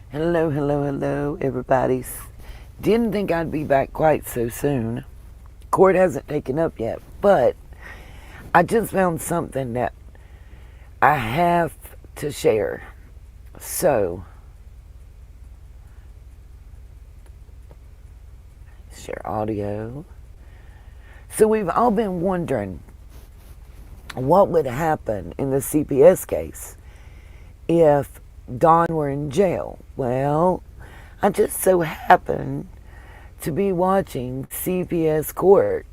Hello, hello, hello, everybody. Didn't think I'd be back quite so soon. Court hasn't taken up yet, but I just found something that I have to share. So, share audio. So we've all been wondering what would happen in the CPS case if Don were in jail. Well, I just so happened to be watching CPS court.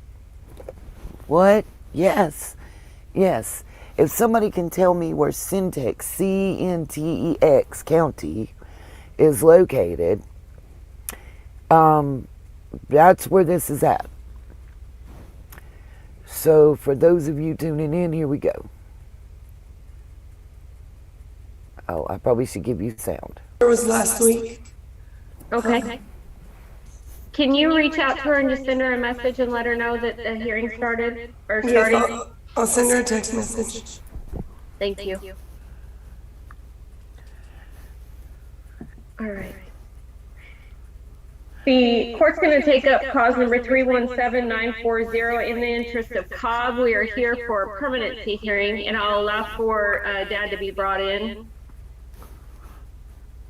What? Yes. Yes. If somebody can tell me where Centex, C-N-T-E-X County is located, that's where this is at. So for those of you tuning in, here we go. Oh, I probably should give you sound. It was last week. Okay. Can you reach out to her and just send her a message and let her know that the hearing started or started? Yes, I'll send her a text message. Thank you. All right. The court's going to take up cause number 317940. In the interest of Cobb, we are here for a permanency hearing, and I'll allow for Dad to be brought in.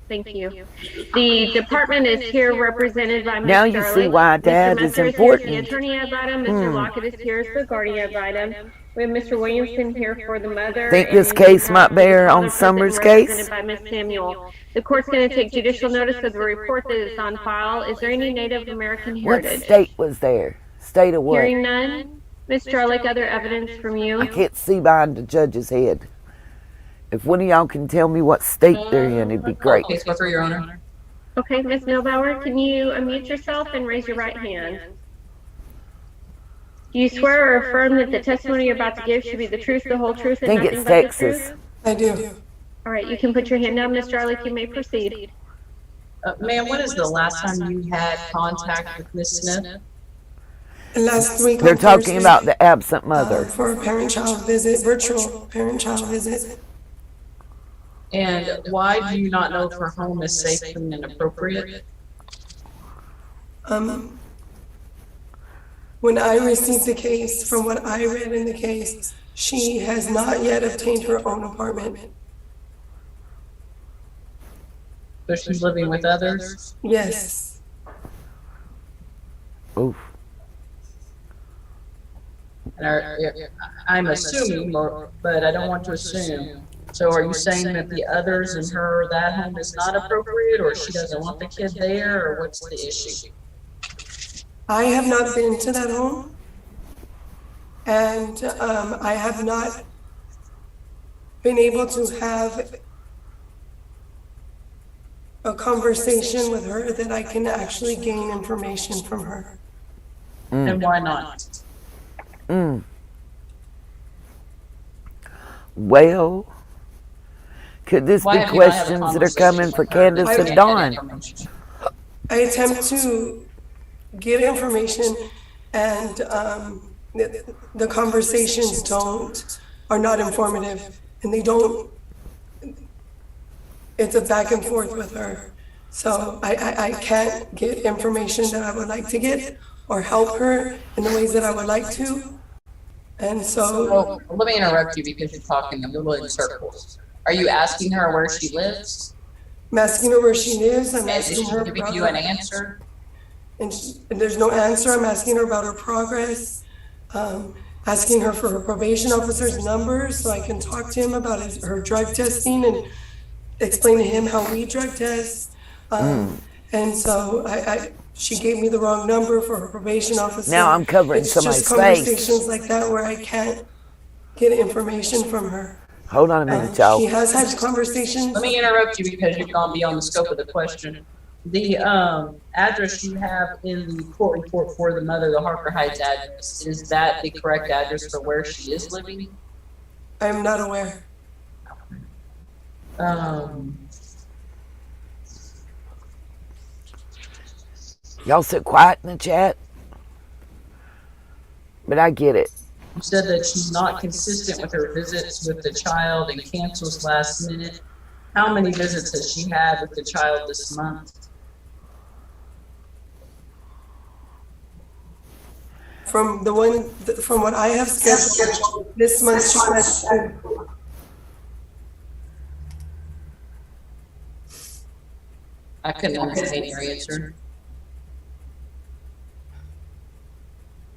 Thank you. The department is here represented by Ms. Now you see why Dad is important. The attorney ad litem. Mr. Lockett is here as the guardian ad litem. We have Mr. Williamson here for the mother. Think this case might bear on Summers' case? By Ms. Samuel. The court's going to take judicial notice of the report that is on file. Is there any Native American heritage? What state was there? State of what? Hearing none. Ms. Jarlick, other evidence from you? I can't see behind the judge's head. If one of y'all can tell me what state they're in, it'd be great. Caseworker, Your Honor. Okay, Ms. Milbauer, can you unmute yourself and raise your right hand? Do you swear or affirm that the testimony you're about to give should be the truth, the whole truth, and I think nothing it's but the Texas. truth? I do. All right, you can put your hand down, Ms. Jarlick. You may proceed. Ma'am, when is the last time you had contact with Ms. Smith? Last week. They're on talking Thursday, about the absent mother. for a parent-child visit, virtual parent-child visit. And why do you not know if her home is safe and inappropriate? When I received the case, from what I read in the case, she has not yet obtained her own apartment. So she's living with others? Yes. Oof. And I'm assuming, but I don't want to assume. So are you saying that the others and her, that home is not appropriate, or she doesn't want the kid there, or what's the issue? I have not been to that home, and I have not been able to have a conversation with her that I can actually gain information from her. And why not? Well, could this Why be have you not had a questions that are coming for conversation with her? Candace and Dawn? I attempt to get information, and the conversations are not informative, and they don't. It's a back and forth with her, so I can't get information that I would like to get or help her in the ways that I would like to, and so. Well, let me interrupt you because you're talking a little in circles. Are you asking her where she lives? I'm asking her where she lives. I'm And is asking she her giving about you an answer? and there's no answer. I'm asking her about her progress, asking her for her probation officer's number so I can talk to him about her drug testing and explain to him how we drug test. And so she gave me the wrong number for her probation officer. Now I'm covering It's somebody's just face. conversations like that where I can't get information from her. Hold on a minute, She y'all. has had conversations. Let me interrupt you because you've gone beyond the scope of the question. The address you have in the court report for the mother, the Harker Heights address, is that the correct address for where she is living? I'm not aware. Y'all sit quiet in the chat. But I get it. You said that she's not consistent with her visits with the child and cancels last minute. How many visits has she had with the child this month? From what I have scheduled this month, she has 2. I couldn't understand your answer.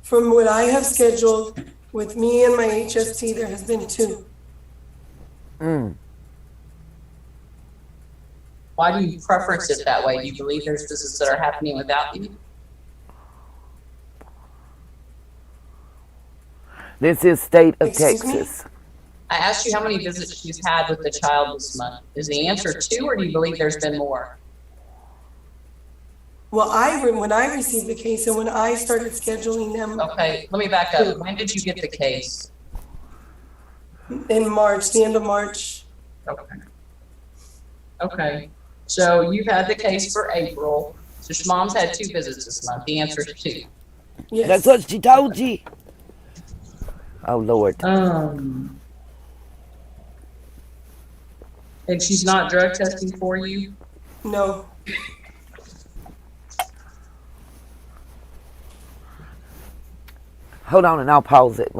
From what I have scheduled with me and my HST, there has been 2. Why do you preference it that way? Do you believe there's visits that are happening without you? This is state of Excuse me? Texas. I asked you how many visits she's had with the child this month. Is the answer 2, or do you believe there's been more? Well, when I received the case and when I started scheduling them Okay, let me back up. When did you get the case? in March, the end of March, Okay. Okay, so you've had the case for April. So your mom's had 2 visits this month. The answer is 2. yes. That's what she told you. Oh, Lord. And she's not drug testing for you? No. Hold on and I'll pause it.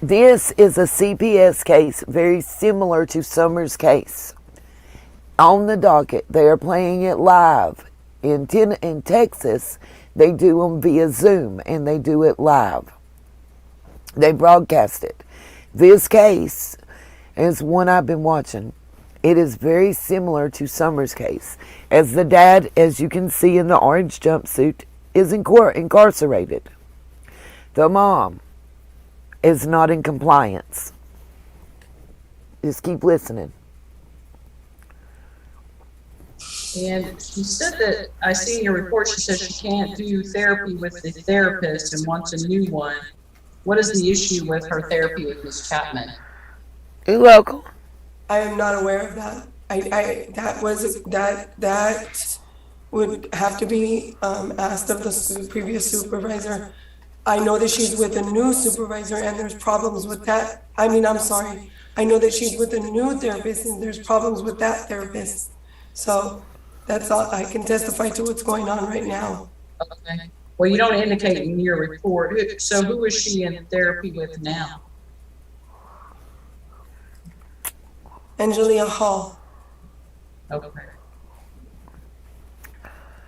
This is a CPS case very similar to Summer's case. On the docket, they are playing it live. In Texas, they do them via Zoom and they do it live. They broadcast it. This case is one I've been watching. It is very similar to Summer's case. As the dad, as you can see in the orange jumpsuit, is incarcerated. The mom is not in compliance. Just keep listening. And she said that, I see in your report, she says she can't do therapy with the therapist and wants a new one. What is the issue with her therapy with Ms. Chapman? You're welcome. I am not aware of that. That would have to be asked of the previous supervisor. I know that she's with a new supervisor and there's problems with that. I'm sorry. I know that she's with a new therapist and there's problems with that therapist. So that's all. I can testify to what's going on right now. Okay. Well, you don't indicate in your report. So who is she in therapy with now? Angelia Hall. Okay.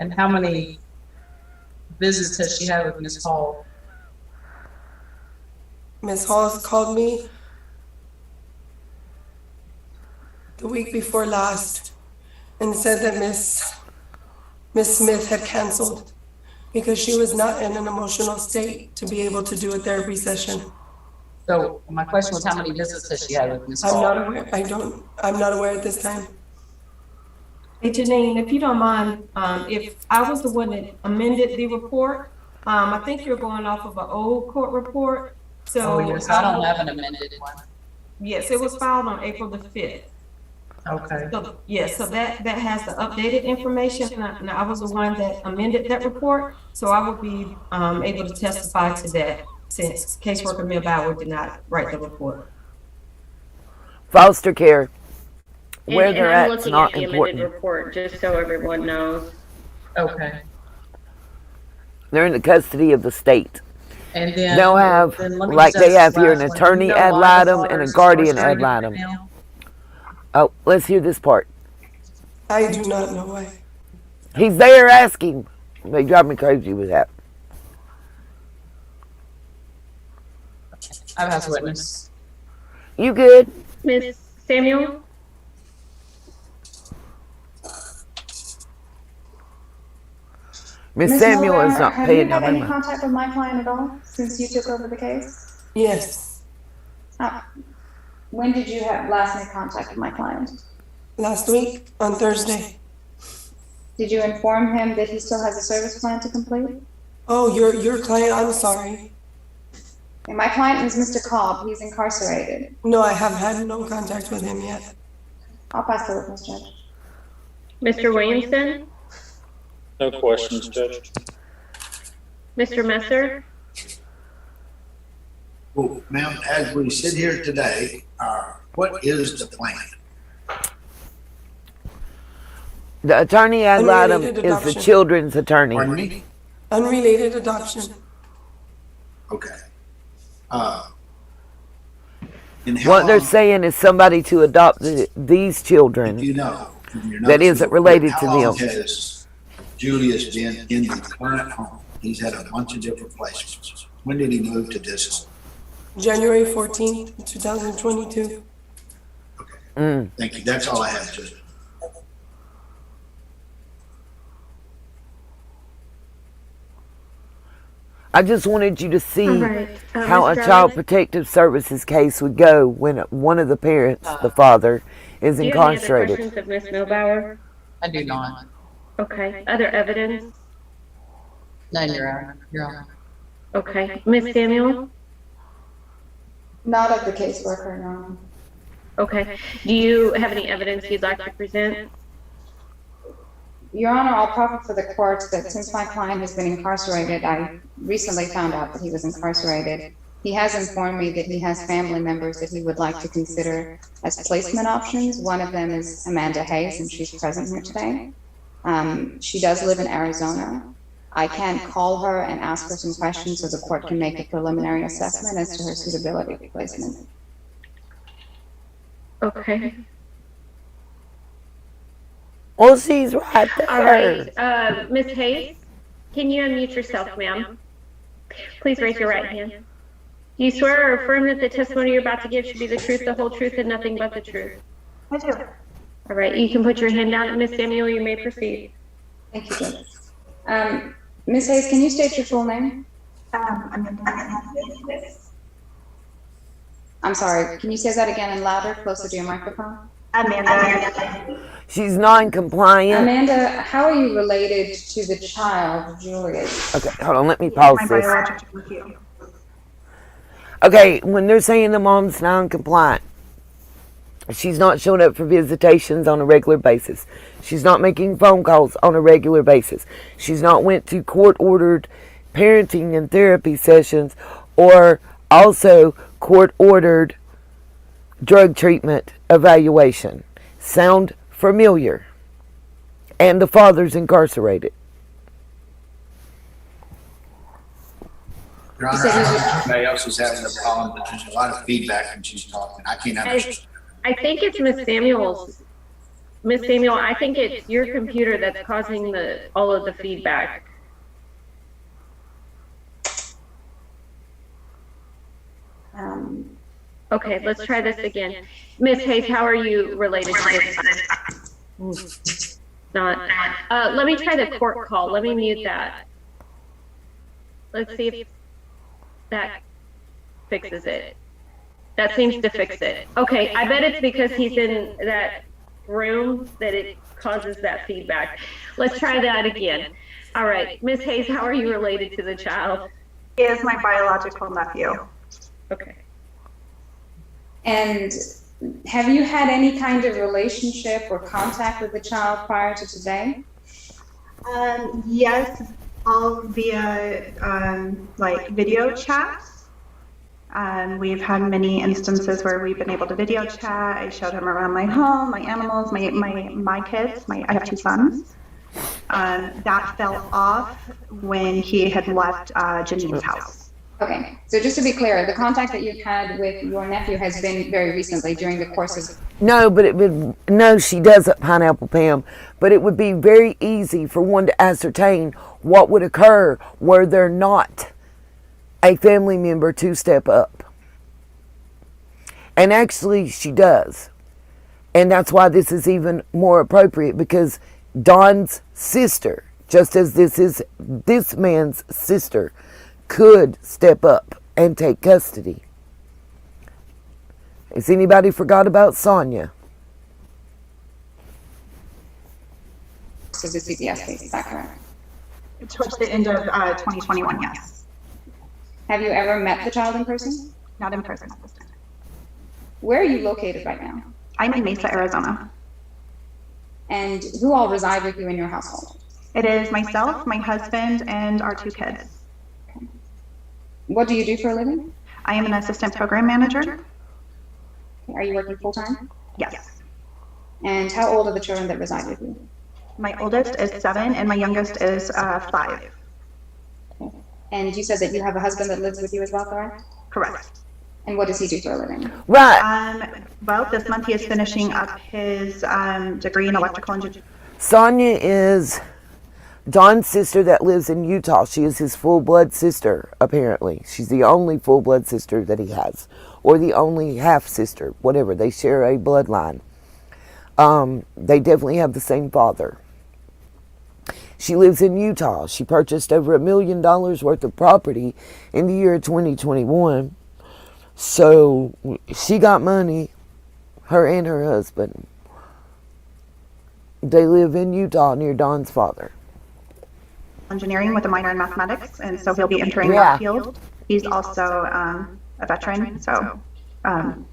And how many visits has she had with Ms. Hall? Ms. Hall called me the week before last and said that Miss Smith had canceled because she was not in an emotional state to be able to do a therapy session. So my question was, how many visits has she had with Ms. I'm Hall? not aware. I'm not aware at this time. Hey, Janine, if you don't mind, if I was the one that amended the report, I think you're going off of an old court report. So Yes, I don't have an amended one. Yes, it was filed on April the 5th. Okay. So, yes, so that has the updated information. And I was the one that amended that report. So I would be able to testify to that since caseworker Mill Bauer did not write the report. Foster care. Where they're I'm at is looking not at the important. amended report, just so everyone knows. Okay. They're in the custody of the state. And then They'll have, then let me like just they ask have here, the an last one. attorney Do you know ad why the litem and daughter a is guardian ad incarcerated right litem. now? Oh, let's hear this part. I do not know why. He's there asking. They drive me crazy with that. I've asked witness. You good? Ms. Samuel? Miss Ms. Samuel is Miller, not have paying you had no any mind. contact with my client at all since you took over the case? Yes, When did you have last make contact with my client? last week on Thursday. Did you inform him that he still has a service plan to complete? Oh, your client, I'm sorry. And my client is Mr. Cobb. He's incarcerated. No, I have had no contact with him yet. I'll pass the witness, Judge. Mr. Williamson? No questions, Judge. Mr. Messer? Well, ma'am, as we sit here today, our What is the plan? The attorney ad litem Unrelated is the adoption. children's attorney. Pardon me? Unrelated adoption. Okay. And how What they're long- saying is somebody to adopt these children. You know, from your That notes, isn't related to how long them. has Julius been in the current home? He's had a bunch of different placements. When did he move to this home? January 14th, 2022. Thank you. That's all I have, Judge. I just wanted you to see All right. how a Ms. child Dowling, protective services case would go when one of the parents, the father, is do you have any other incarcerated. questions of Ms. Milbauer? I do not. Okay. Other evidence? None, Your Honor. Your Honor. Okay. Ms. Samuel? Not of the caseworker, no. Okay. Do you have any evidence you'd like to present? Your Honor, I'll proffer for the court that since my client has been incarcerated, I recently found out that he was incarcerated. He has informed me that he has family members that he would like to consider as placement options. One of them is Amanda Hayes, and she's present here today. She does live in Arizona. I can call her and ask her some questions so the court can make a preliminary assessment as to her suitability for placement. Okay. Well, she's right there. All right. Ms. Hayes, can you unmute yourself, ma'am? Please raise your right hand. Do you swear or affirm that the testimony you're about to give should be the truth, the whole truth, and nothing but the truth? I do. All right. You can put your hand down. Ms. Samuel, you may proceed. Thank you, Judge. Ms. Hayes, can you state your full name? I'm sorry, can you say that again and louder, closer to your microphone? Amanda. She's non-compliant. Amanda, how are you related to the child, Julius? Okay, hold on. Let me pause My this. biological nephew. Okay, when they're saying the mom's non-compliant, she's not showing up for visitations on a regular basis. She's not making phone calls on a regular basis. She's not went to court-ordered parenting and therapy sessions or also court-ordered drug treatment evaluation. Sound familiar? And the father's incarcerated. Your Honor, somebody else is having a problem, but there's a lot of feedback when she's talking. I can't understand. I think it's Ms. Samuel's. Ms. Samuel, I think it's your computer that's causing all of the feedback. Okay, let's try this again. Ms. Hayes, how are you related to this? Not. Let me try the court call. Let me mute that. Let's see if that fixes it. That seems to fix it. Okay, I bet it's because he's in that room that it causes that feedback. Let's try that again. All right, Ms. Hayes, how are you related to the child? He is my biological nephew. Okay. And have you had any kind of relationship or contact with the child prior to today? Yes, all via like video chats. We've had many instances where we've been able to video chat. I showed him around my home, my animals, my kids. I have two sons. That fell off when he had left Janine's house. Okay, so just to be clear, the contact that you've had with your nephew has been very recently during the course of... No, but it would, no, she doesn't, Pineapple Pam, but it would be very easy for one to ascertain what would occur were there not a family member to step up. And actually, she does. And that's why this is even more appropriate, because Dawn's sister, just as this is this man's sister, could step up and take custody. Has anybody forgot about Sonia? So the CPS case, is that correct? Towards the end of 2021, yes. Have you ever met the child in person? Not in person at this time. Where are you located right now? I'm in Mesa, Arizona. And who all reside with you in your household? It is myself, my husband, and our two kids. What do you do for a living? I am an assistant program manager. Are you working full-time? Yes. And how old are the children that reside with you? My oldest is 7 and my youngest is 5. And you said that you have a husband that lives with you as well, correct? Correct. And what does he do for a living? Right. Well, this month he is finishing up his degree in electrical engineering. Sonia is Don's sister that lives in Utah. She is his full-blood sister, apparently. She's the only full-blood sister that he has. Or the only half-sister, whatever. They share a bloodline. They definitely have the same father. She lives in Utah. She purchased over $1 million worth of property in the year 2021. So she got money, her and her husband. They live in Utah near Don's father. Engineering with a minor in mathematics, and so he'll be entering that field. He's also a veteran, so And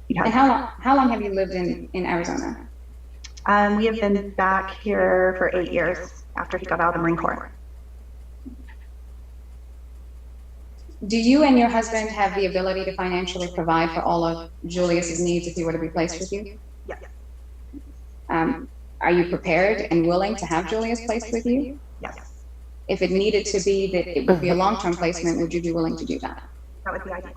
how long have you lived in Arizona? we have been back here for 8 years after he got out of the Marine Corps. Do you and your husband have the ability to financially provide for all of Julius's needs if he were to be placed with you? Yes. Are you prepared and willing to have Julius placed with you? Yes. If it needed to be that it would be a long-term placement, would you be willing to do that? That would be ideal.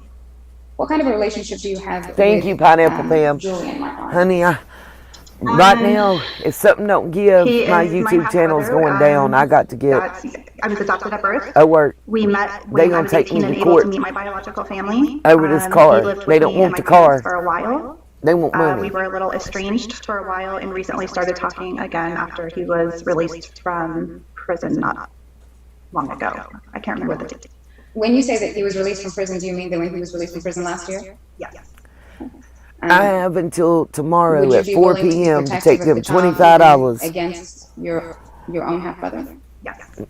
What kind of a relationship do you have Thank with, you, Pineapple Pam. Julian, my father? Honey, right now, if something don't give, my YouTube channel's going down. I got to get. I was adopted at birth. I work. We met They when I gonna was take 18 me and to able court to meet my biological family. over this He car. lived with They don't me and want the my parents car. for a while. They want We money. were a little estranged for a while and recently started talking again after he was released from prison not long ago. I can't remember the date. When you say that he was released from prison, do you mean that when he was released from prison last year? Yes. I have until tomorrow Would you at be 4 willing to p.m. to protect take him them if the child $25. against your own half brother? Yes.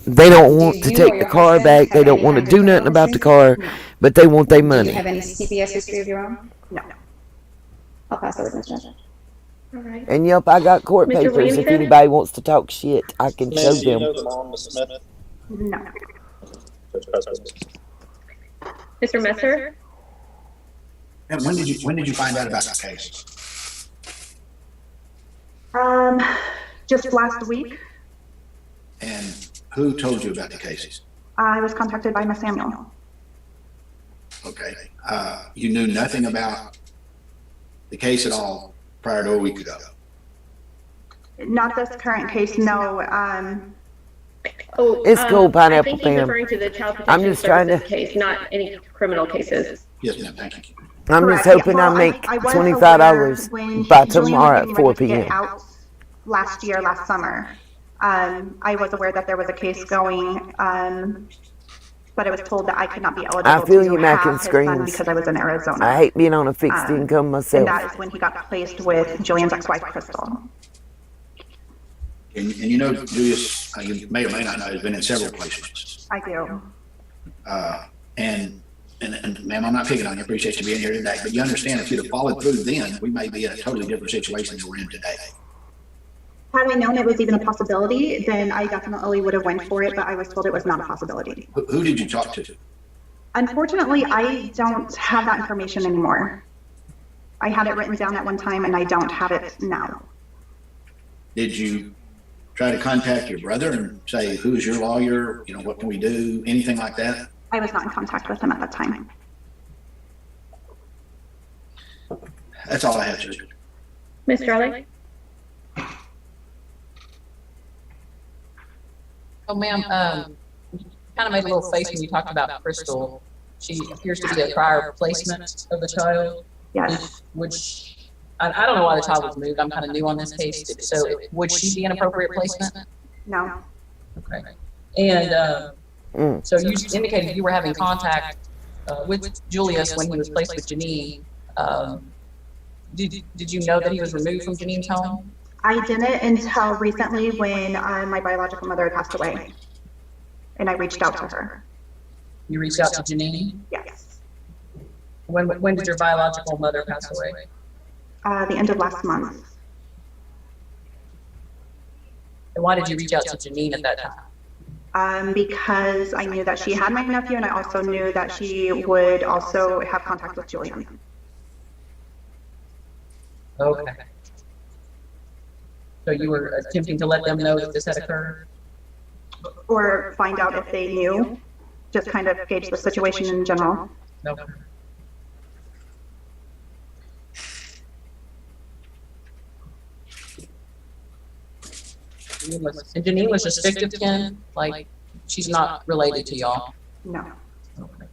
They don't want to you or take the your car husband back. They have don't any want to kind do of nothing about the criminal car, but they want their Do you money. have any CPS history of your own? No. I'll pass over to Ms. Judge. All right. And yep, I got court Mr. papers. If Williamson? anybody wants to talk shit, I can show Smith, do you them. know the mom, Ms. Smith? No. Judge President. Mr. Messer? And when did you find out about the case? Just last week, And who told you about the cases? I was contacted by Miss Samuel. Okay. You knew nothing about the case at all prior to a week ago? Not this current case, no. Oh, It's cool, I Pineapple think he's Pam. referring to the child I'm protection just trying services to- case, not any criminal cases. Yes, ma'am, thank you. I'm Correct, just yeah. hoping Well, I make was $25 aware when by Julian was tomorrow getting at 4 ready to get p.m. out last summer. I was aware that there was a case going, but I was told that I could not be eligible I feel to you making have his son screens. because I was in Arizona. I hate being on a fixed Um, income And myself. that is when he got placed with Julian's ex-wife, Crystal. And you know, Julius, you may or may not know, has been in several places. I do. And ma'am, I'm not picking on you, appreciate you being here today, but you understand if you'd have followed through then, we may be in a totally different situation than we're in today. Had I known it was even a possibility, then I definitely would have went for it, but I was told it was not a possibility. Who did you talk to? Unfortunately, I don't have that information anymore. I had it written down at one time and I don't have it now. Did you try to contact your brother and say, who's your lawyer? You know, what can we do? Anything like that? I was not in contact with him at that time. That's all I have, Judge. Ms. Starling? Oh, ma'am, you kind of made a little face when you talked about Crystal. She appears to be a prior placement of the child. Yes. Which, I don't know why the child was moved. I'm kind of new on this case. So would she be an appropriate placement? No. Okay. And so you indicated you were having contact with Julius when he was placed with Janine. Did you know that he was removed from Janine's home? I didn't until recently when my biological mother passed away. And I reached out to her. You reached out to Janine? Yes. When did your biological mother pass away? The end of last month. And why did you reach out to Janine at that time? Because I knew that she had my nephew and I also knew that she would also have contact with Julian. Okay. So you were attempting to let them know that this had occurred? Or find out if they knew, just kind of gauge the situation in general. No. And Janine was just fictive, Ken? Like, she's not related to y'all? No. Okay.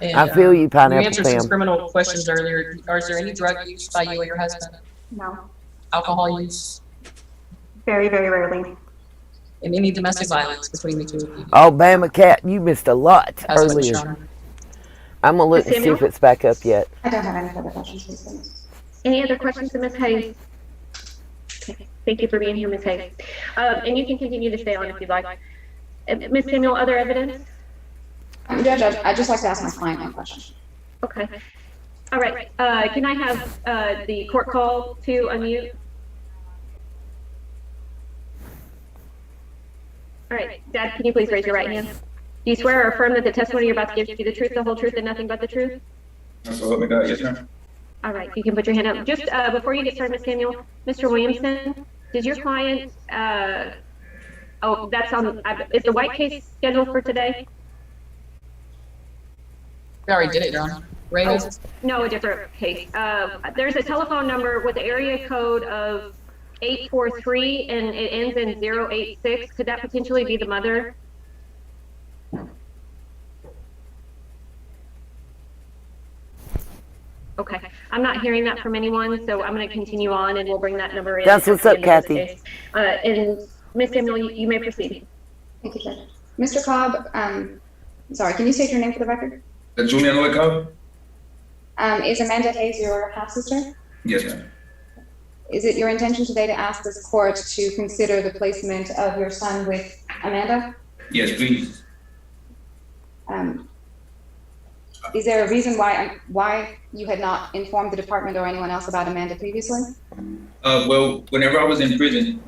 And, I feel you, you Pineapple answered some Pam. criminal questions earlier. Is there any drug use by you or your husband? No. Alcohol use? Very, very rarely. And any domestic violence between the two of you? Oh, Bama Cat, you missed a lot As much, earlier. Shauna. I'm going to look and see if it's back up yet. I don't have any further questions, please. Any other questions to Ms. Hayes? Okay. Thank you for being here, Ms. Hayes. And you can continue to stay on if you'd like. Ms. Samuel, other evidence? Judge, I'd just like to ask my client one question. Okay. All right. Can I have the court call to unmute? All right. Dad, can you please raise your right hand? Do you swear or affirm that the testimony you're about to give you the truth, the whole truth, and nothing but the truth? So help me God, yes, ma'am. All right. You can put your hand up. Just before you get started, Ms. Samuel, Mr. Williamson, does your client, oh, that's on, is the white case scheduled for today? We already did it, Your Honor. Reyes? No, a different case. There's a telephone number with the area code of 843 and it ends in 086. Could that potentially be the mother? Okay, I'm not hearing that from anyone, so I'm going to continue on and we'll bring that number in. That's what's up, Kathy. And Ms. Samuel, you may proceed. Thank you, Judge. Mr. Cobb, sorry, can you state your name for the record? Julian Lloyd Cobb? Is Amanda Hayes your half-sister? Yes, ma'am. Is it your intention today to ask this court to consider the placement of your son with Amanda? Yes, please. Is there a reason why you had not informed the department or anyone else about Amanda previously? Well, whenever I was in prison,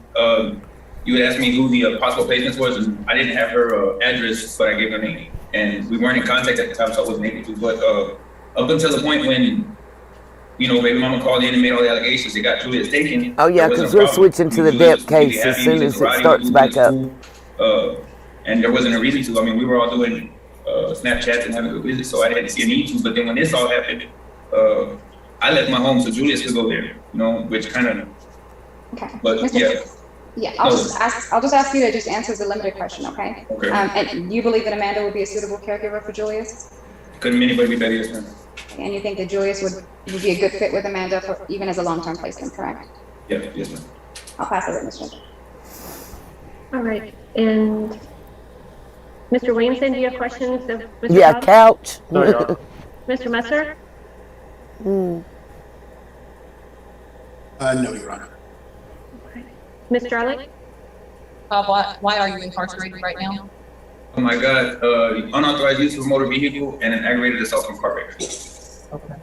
you would ask me who the possible placements was, and I didn't have her address, but I gave her name. And we weren't in contact at the time, so I wasn't able to. But up until the point when, you know, baby mama called in and made all the allegations, it got Julia's taken. Oh, yeah, because we're switching to the Depp case as soon as it starts back up. And there wasn't a reason to. I mean, we were all doing Snapchats and having good visits, so I didn't see a need to. But then when this all happened, I left my home so Julius could go there, you know, which kind of. Okay. But Mr. yeah. Yeah, I'll just ask you to just answer the limited question, okay? Okay. And you believe that Amanda would be a suitable caregiver for Julius? Couldn't anybody be better, yes, ma'am. And you think that Julius would be a good fit with Amanda for even as a long-term placement, correct? Yeah, yes, ma'am. I'll pass it over, Mr. Judge. All right. And Mr. Williamson, do you have questions of Mr. Yeah, Cobb? couch. Mr. Messer? No, Your Honor. Ms. Jarlick? Why are you incarcerated right now? Oh my God, unauthorized use of a motor vehicle and an aggravated assault from car wreck. Okay.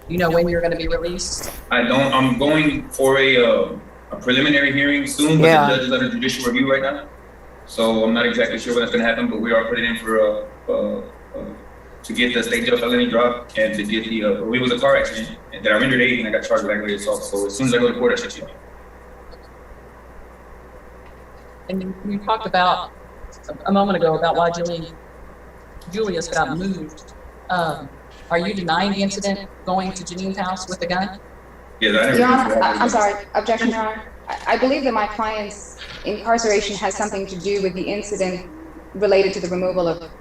You know when you're going to be released? I don't, I'm going for a preliminary hearing soon, but Yeah. the judge is under judicial review right now. So I'm not exactly sure when that's gonna happen, but we are putting in for to get the state jail felony drop and to get the, it was a car accident that I rendered 8 and I got charged with aggravated assault. So as soon as I go to court, I should see. And you talked about a moment ago about why Julius got moved. Are you denying the incident going to Janine's house with the gun? Yes, I Your never. Honor, I'm sorry, objection, Your Honor. I believe that my client's incarceration has something to do with the incident related to the removal of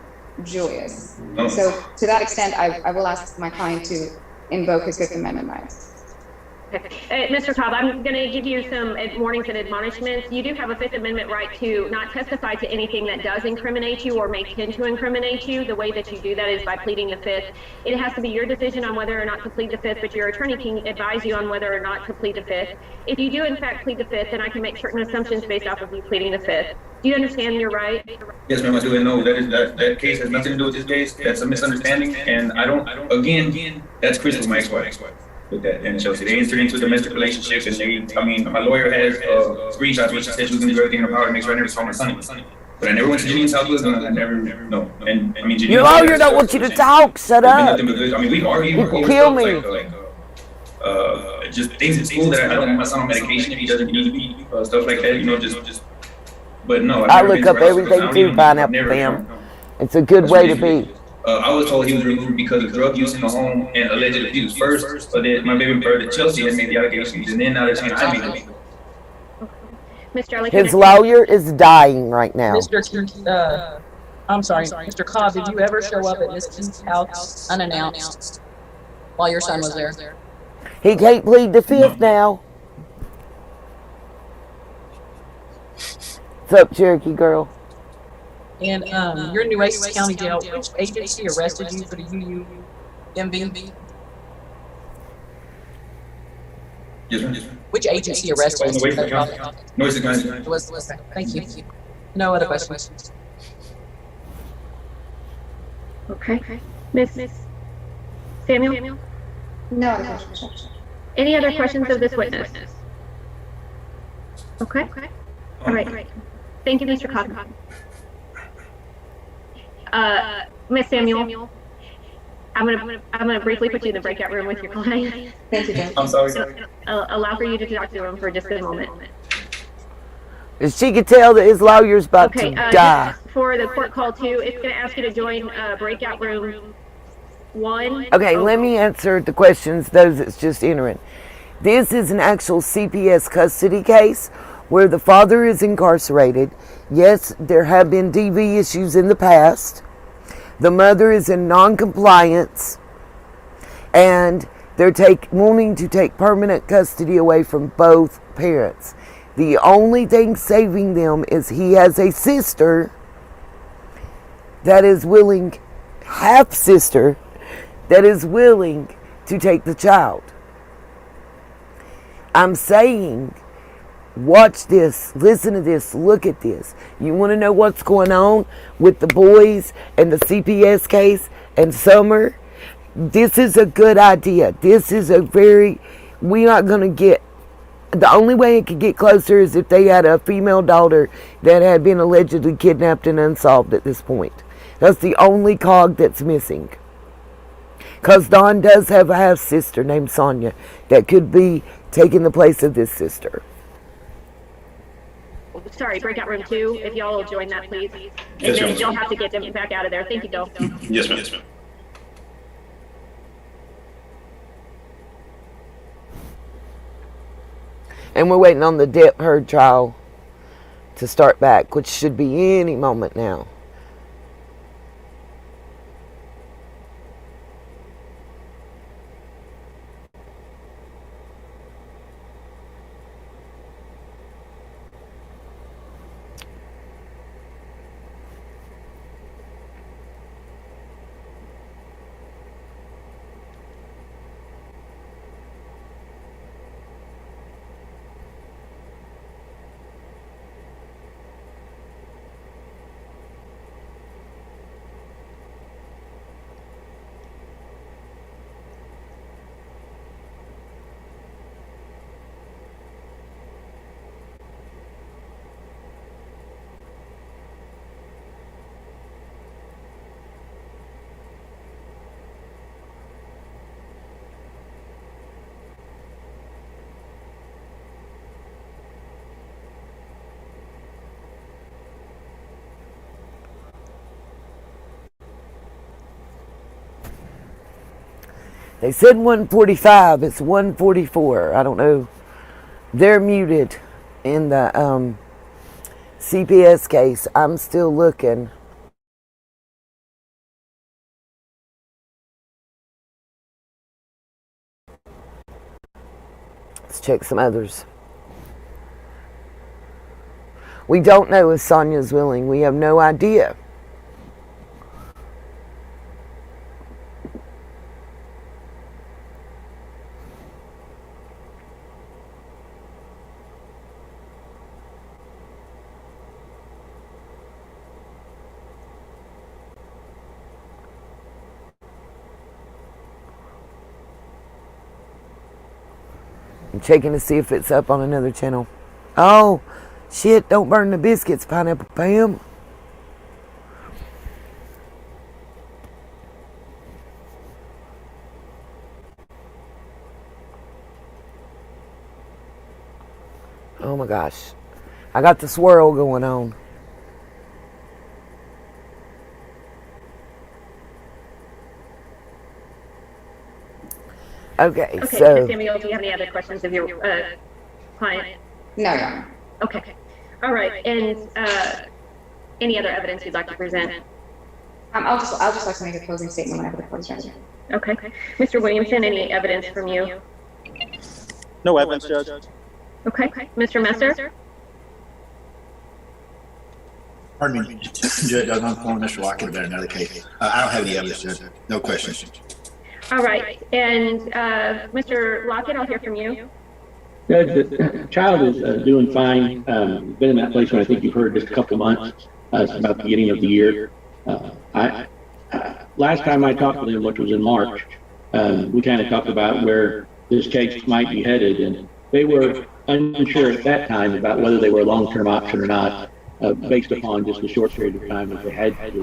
Julius. Oh. So to that extent, I will ask my client to invoke his Fifth Amendment rights. Okay. Mr. Cobb, I'm going to give you some warnings and admonishments. You do have a Fifth Amendment right to not testify to anything that does incriminate you or may tend to incriminate you. The way that you do that is by pleading the Fifth. It has to be your decision on whether or not to plead the Fifth, but your attorney can advise you on whether or not to plead the Fifth. If you do, in fact, plead the Fifth, then I can make certain assumptions based off of you pleading the Fifth. Do you understand your right? Yes, ma'am, I do. And no, that case has nothing to do with this case. That's a misunderstanding. And I don't, again, that's Crystal, my ex-wife. With that, and Chelsea, they entered into a domestic relationship, and my lawyer has screenshots where she said she was going to do everything in her power to make sure I never saw my son. But I never went to Janine's house with them. I never, no. And I mean, Janine, Your lawyer don't want you to talk. Shut there's been up. nothing but good. I mean, we've argued. You kill me. Just things at school that I don't want my son on medication if he doesn't need to be, stuff like that. You know, just. But no, I look up everything too, Pineapple Fam. It's a good way to be. I was told he was removed because of drug use in the home and alleged abuse first, but then my baby brother Chelsea had made the allegations, and then now they're saying I made them. Mr. Ellie, His lawyer is dying right now. I'm sorry, Mr. Cobb, did you ever show up at Miss Keith's house unannounced while your son was there? He can't plead the fifth now. What's up, Cherokee girl? And your Nueces County Jail, which agency arrested you for the UUMB? Yes, ma'am. Which agency arrested you? Nueces County. Thank you. No other questions. Okay. Miss Samuel? No other questions. Any other questions of this witness? Okay. All right. Thank you, Mr. Cobb. Miss Samuel, I'm gonna briefly put you in the breakout room with your client. Thank you, Judge. I'm sorry. Allow for you to talk to him for just a moment. She could tell that his lawyer's about Okay, to die. for the court call 2, it's going to ask you to join breakout room 1. Okay, let me answer the questions, those that's just entering. This is an actual CPS custody case where the father is incarcerated. Yes, there have been DV issues in the past. The mother is in non-compliance, and they're wanting to take permanent custody away from both parents. The only thing saving them is he has a sister that is willing, half-sister, that is willing to take the child. I'm saying, watch this, listen to this, look at this. You want to know what's going on with the boys and the CPS case and Summer? This is a good idea. This is we're not going to get, the only way it could get closer is if they had a female daughter that had been allegedly kidnapped and unsolved at this point. That's the only cog that's missing. Because Dawn does have a half-sister named Sonia that could be taking the place of this sister. Sorry, breakout room 2, if y'all will join that, please. And Yes, then ma'am. you'll have to get them back out of there. Thank you, Bill. Yes, ma'am. Yes, ma'am. And we're waiting on the Depp Heard trial to start back, which should be any moment now. They said 145, it's 144. I don't know. They're muted in the CPS case. I'm still looking. Let's check some others. We don't know if Sonia's willing. We have no idea. I'm checking to see if it's up on another channel. Oh, shit, don't burn the biscuits, Pineapple Pam. Oh my gosh. I got the swirl going on. Okay, Okay, so Ms. Samuel, do you have any other questions of your client? No, Your Honor. Okay. All right. And any other evidence you'd like to present? I'll just like to make a closing statement whenever the court is ready. Okay. Mr. Williamson, any evidence from you? No evidence, Judge. Okay. Mr. Messer? Pardon me, Judge, I'm calling Mr. Lockett about another case. I don't have any evidence, Judge. No questions. All right. And Mr. Lockett, I'll hear from you. Judge, the child is doing fine. Been in that place when I think you've heard just a couple months. It's about the beginning of the year. Last time I talked to them, which was in March, we kind of talked about where this case might be headed, and they were unsure at that time about whether they were a long-term option or not, based upon just the short period of time that they had to do.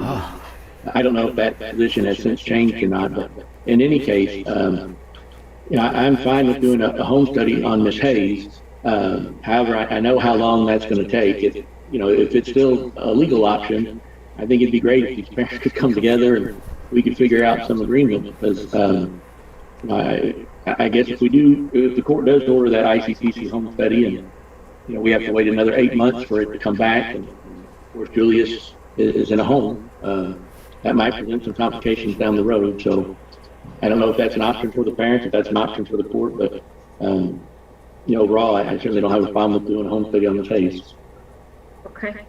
I don't know if that position has since changed or not, but in any case, I'm fine with doing a home study on Miss Hayes. However, I know how long that's going to take. If it's still a legal option, I think it'd be great if these parents could come together and we could figure out some agreement, because I guess if the court does order that ICPC home study, and we have to wait another 8 months for it to come back, and of course Julius is in a home, that might present some complications down the road. So I don't know if that's an option for the parents, if that's an option for the court, but overall, I certainly don't have a problem with doing a home study on Miss Hayes. Okay.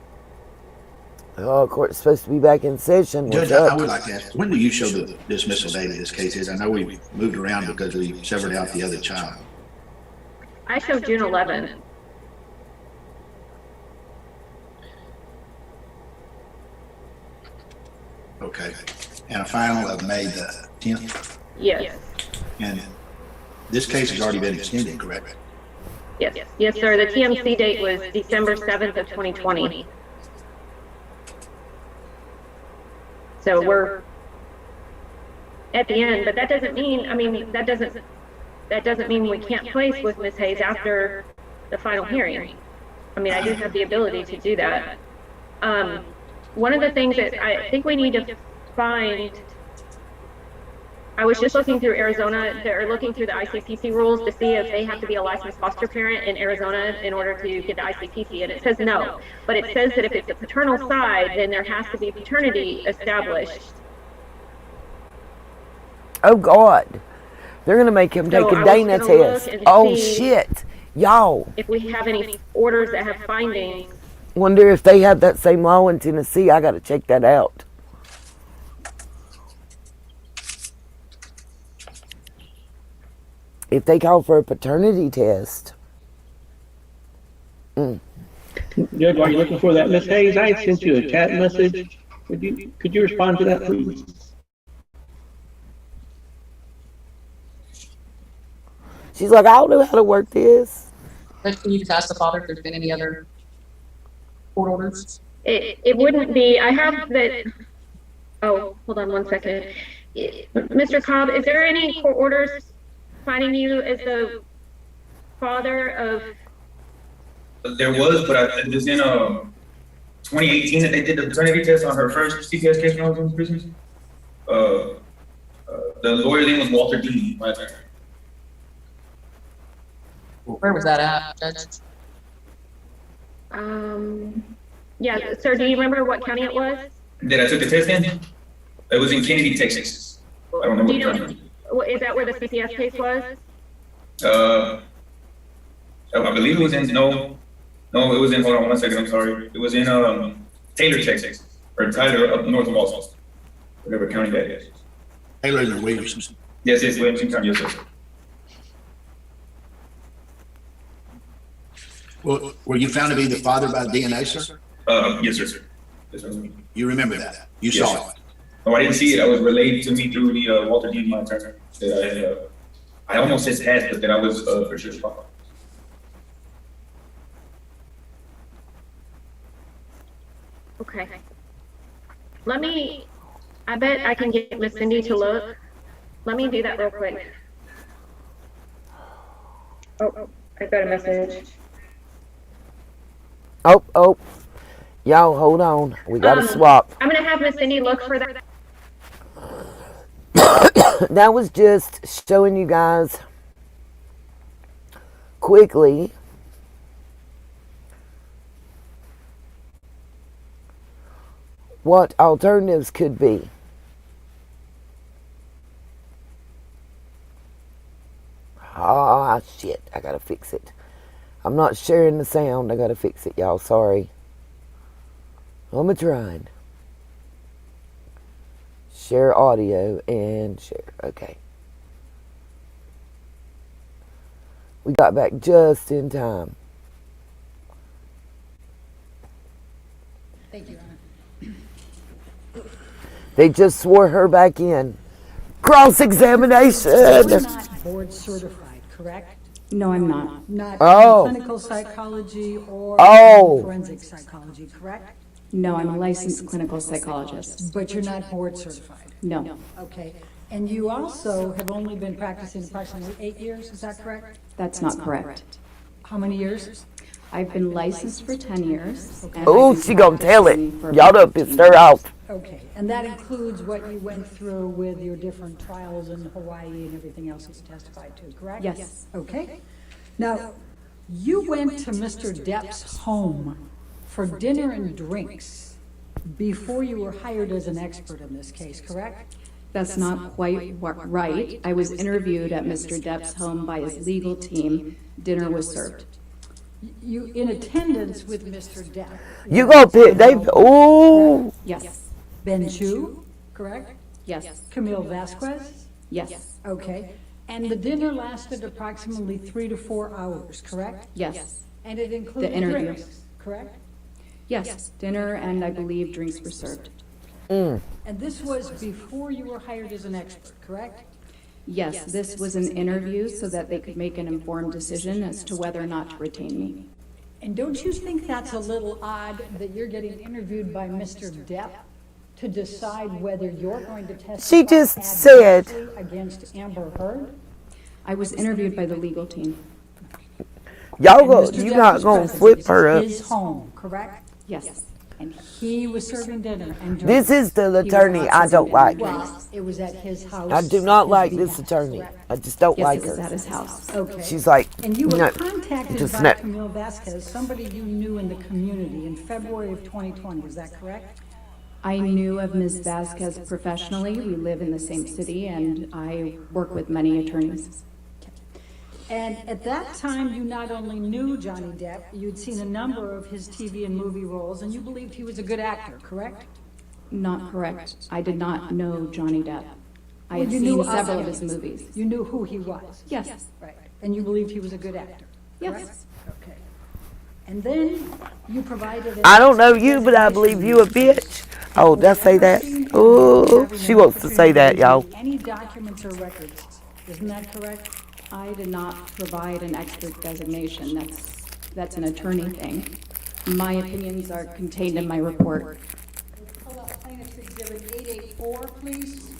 oh, court's supposed to be back in session. What's Judge, I up? would like to ask, when do you show the dismissal date of this case is? I know we moved around because we severed out the other child. I show June 11th. Okay. And a final of May the 10th? Yes. And this case has already been extended, correct? Yes. Yes, sir. The TMC date was December 7th of 2020. So we're at the end, but that doesn't mean, that doesn't mean we can't place with Ms. Hayes after the final hearing. I do have the ability to do that. One of the things that I think we need to find, I was just looking through Arizona, they're looking through the ICPC rules to see if they have to be a licensed foster parent in Arizona in order to get the ICPC, and it says no. But it says that if it's a paternal side, then there has to be paternity established. Oh God, they're gonna make him take So a I was Dana gonna look test. and Oh see shit, y'all. if we have any orders that have findings. Wonder if they have that same law in Tennessee. I gotta check that out. If they call for a paternity test. Judge, while you're looking for that, Miss Hayes, I sent you a chat message. Could you respond to that, please? She's like, I don't know how to work this. But can you just ask the father if there's been any other court orders? It wouldn't be, I have that, oh, hold on one second. Mr. Cobb, is there any court orders finding you as the father of? There was, but it was in 2018 that they did the paternity test on her first CPS case when I was in prison. The lawyer's name was Walter Dean. Where was that at, Judge? Yeah, sir, do you remember what county it was? That I took the test in? It was in Kennedy, Texas. I don't know Do you what know, county. is that where the CPS case was? I believe it was in, no, it was in, hold on one second, I'm sorry. It was in Taylor, Texas, or Tyler up north of Austin, whatever county that is. Taylor and Williamson. Yes, Williamson County, yes, sir. Well, were you found to be the father by DNA, sir? Yes, sir. Yes, sir. You remember that? You Yes, saw sir. it? Oh, I didn't see it. I was relayed to me through the Walter Dean, my attorney. That I almost said had, but that I was for sure father. Okay. I bet I can get Miss Cindy to look. Let me do that real quick. Oh, I got a message. Oh. Y'all, hold on. We got to swap. I'm going to have Miss Cindy look for that. That was just showing you guys quickly what alternatives could be. Ah, shit. I gotta fix it. I'm not sharing the sound. I gotta fix it, y'all. Sorry. I'm trying. Share audio and share. Okay. We got back just in time. Thank you, Anna. They just swore her back in. Cross-examination. You're not board certified, correct? No, I'm not. Not Oh. in clinical psychology or Oh. forensic psychology, correct? No, I'm a licensed clinical psychologist. But you're not board certified. No, Okay. And you also have only been practicing approximately 8 years, is that correct? that's not correct. How many years? I've been licensed for 10 years. and Oh, I've been she gonna tell it. practicing for Y'all about done pissed 15 her off. Okay, and that includes what you went through with your different trials in Hawaii and everything else that you testified to, correct? Yes. Okay. Now, you went to Mr. Depp's home for dinner and drinks before you were hired as an expert in this case, correct? That's not quite right. I was interviewed at Mr. Depp's home by his legal team. Dinner was served. You, in attendance with Mr. Depp. You gonna pick, ooh. Yes, Ben Chu, correct? yes, Camille Vasquez? yes, Okay. And the dinner lasted approximately 3 to 4 hours, correct? yes, And it included interview. drinks, correct? yes. Dinner and I believe drinks were served. And this was before you were hired as an expert, correct? Yes, this was an interview so that they could make an informed decision as to whether or not to retain me. And don't you think that's a little odd that you're getting interviewed by Mr. Depp to decide whether you're going to testify She just said- adversely against Amber Heard? I was interviewed by the legal team. Y'all And go, Mr. you Depp not was gonna present. flip This her is up. his home, correct? Yes, And he was serving dinner and drinks. This is the attorney I don't like. Well, it was at his house. I do not his like behest, this attorney. correct? I just don't yes, like it was at her. his house. Okay. She's like, And you were no, contacted just by no. Camille Vasquez, somebody you knew in the community, in February of 2020, is that correct? I knew of Ms. Vasquez professionally. We live in the same city and I work with many attorneys. And at that time, you not only knew Johnny Depp, you'd seen a number of his TV and movie roles, and you believed he was a good actor, correct? Not correct. I did not know Johnny Depp. I had Well, you knew seen of several him. of his movies. You knew who he was? Yes, Right. And you believed he was a good actor? correct? yes. Okay. And then you provided. I don't know you, but I believe you a bitch. Oh, did I say that? Oh, she wants to say that, y'all. Any documents or records, isn't that correct? I did not provide an expert designation. That's an attorney thing. My opinions are contained in my report. Pull up plaintiff's exhibit 884, please.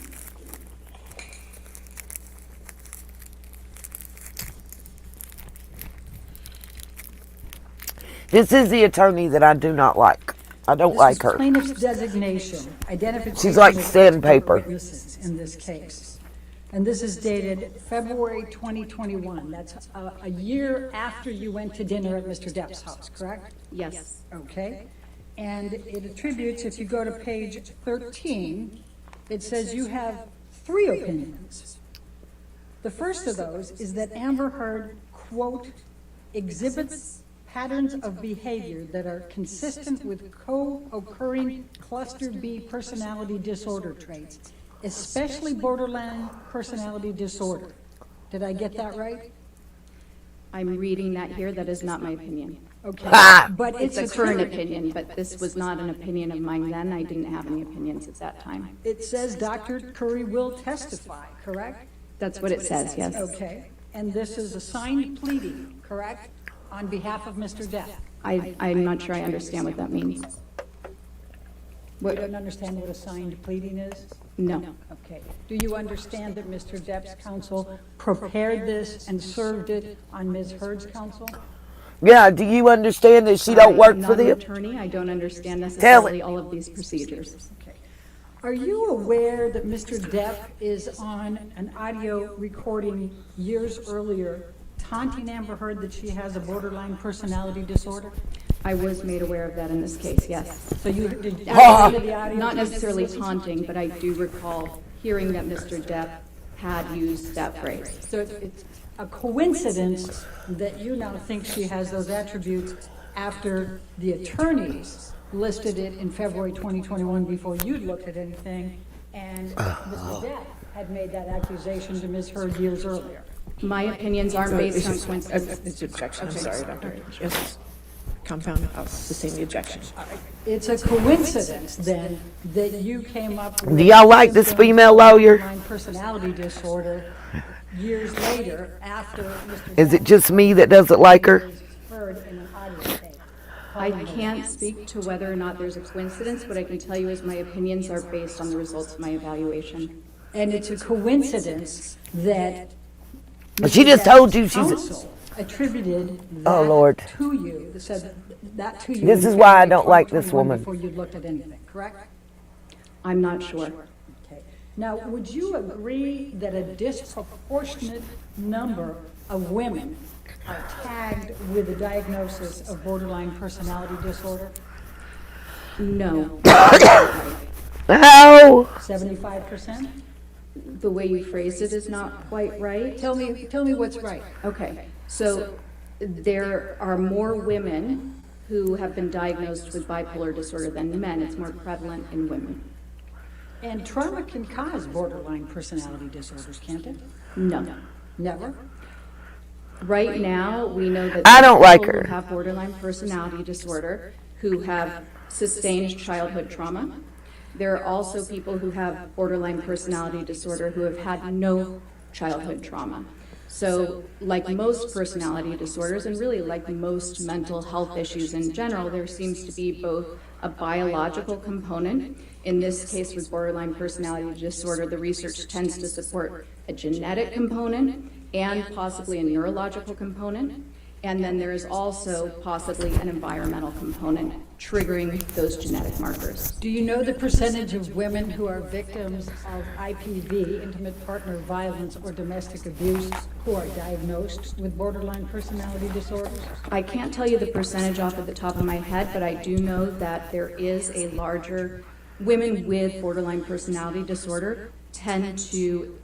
This is the attorney that I do not like. I don't like her. Plaintiff's designation, identification. She's like of sandpaper. witnesses in this case. And this is dated February 2021. That's a year after you went to dinner at Mr. Depp's house, correct? Yes, Okay. And it attributes, if you go to page 13, it says you have 3 opinions. The first of those is that Amber Heard, quote, exhibits patterns of behavior that are consistent with co-occurring cluster B personality disorder traits, especially borderline personality disorder. Did I get that right? I'm reading that here. That is not my opinion. Okay. Ah! But It's it's a current opinion, but this was not an opinion of mine then. I didn't have any opinions at that time. It says Dr. Curry will testify, correct? That's what it says, yes. Okay. And this is a signed pleading, correct? On behalf of Mr. Depp. I'm not sure I understand what that means. You don't understand what a signed pleading is? No, Okay. Do you understand that Mr. Depp's counsel prepared this and served it on Ms. Heard's counsel? Yeah, do you understand that she don't work for I'm not an them? attorney. I don't understand necessarily all of these procedures. Are you aware that Mr. Depp is on an audio recording years earlier taunting Amber Heard that she has a borderline personality disorder? I was made aware of that in this case, yes. So you did the audio? Not necessarily taunting, but I do recall hearing that Mr. Depp had used that phrase. So it's a coincidence that you now think she has those attributes after the attorneys listed it in February 2021 before you'd looked at anything, and Mr. Depp had made that accusation to Ms. Heard years earlier. My opinions aren't based on coincidence. It's objection, I'm sorry, Dr. Yes, compound, I'll sustain the objection. It's a coincidence then that you came up with. Do y'all like this female lawyer? borderline personality disorder years later after Mr. Is it just me that doesn't like her? Heard in an audio tape. I can't speak to whether or not there's a coincidence. What I can tell you is my opinions are based on the results of my evaluation. And it's a coincidence that. She just told you she's. Counsel attributed Oh, that Lord. to you, said that to you. This in is why I February don't like this 2021 woman. Before you looked at anything, correct? I'm not sure. Okay. Now, would you agree that a disproportionate number of women are tagged with a diagnosis of borderline personality disorder? No. How? 75%? The way you phrased it is not quite right. Tell me what's right. Okay, so there are more women who have been diagnosed with bipolar disorder than men. It's more prevalent in women. And trauma can cause borderline personality disorders, can't it? No. Never? Right now, we know that I don't like people her. who have borderline personality disorder who have sustained childhood trauma. There are also people who have borderline personality disorder who have had no childhood trauma. So like most personality disorders, and really like most mental health issues in general, there seems to be both a biological component. In this case with borderline personality disorder, the research tends to support a genetic component and possibly a neurological component. And then there is also possibly an environmental component triggering those genetic markers. Do you know the percentage of women who are victims of IPV, intimate partner violence, or domestic abuse, who are diagnosed with borderline personality disorders? I can't tell you the percentage off of the top of my head, but I do know that there is a larger, women with borderline personality disorder tend to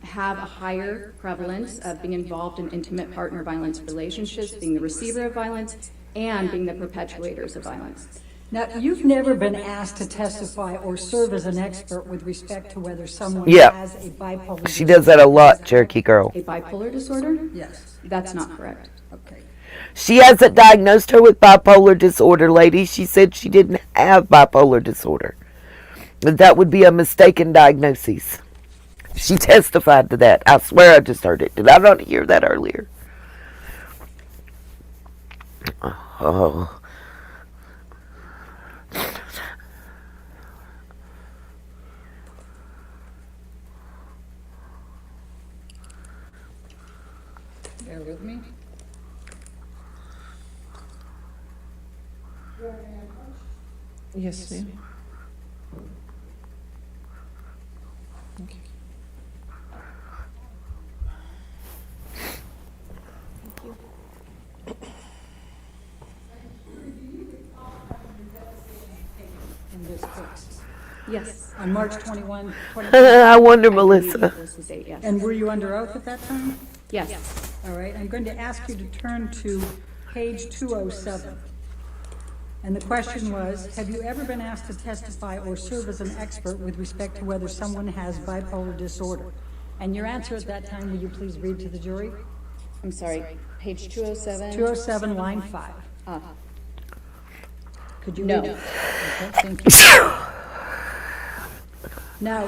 have a higher prevalence of being involved in intimate partner violence relationships, being the receiver of violence, and being the perpetuators of violence. Now, you've never been asked to testify or serve as an expert with respect to whether someone Yeah. has a bipolar She does that a lot, Cherokee girl. A bipolar disorder? Yes. That's not correct. Okay. She hasn't diagnosed her with bipolar disorder, lady. She said she didn't have bipolar disorder. That would be a mistaken diagnosis. She testified to that. I swear I just heard it. Did I not hear that earlier? Oh. Bear with me. Yes, ma'am. Thank you. In this case. Yes. On March 21, I wonder, Melissa. Was the date, yes. And were you under oath at that time? Yes. All right, I'm going to ask you to turn to page 207. And the question was, have you ever been asked to testify or serve as an expert with respect to whether someone has bipolar disorder? And your answer at that time, will you please read to the jury? I'm sorry, page 207? 207, line 5. Could you No. read it? Okay, thank you. Now,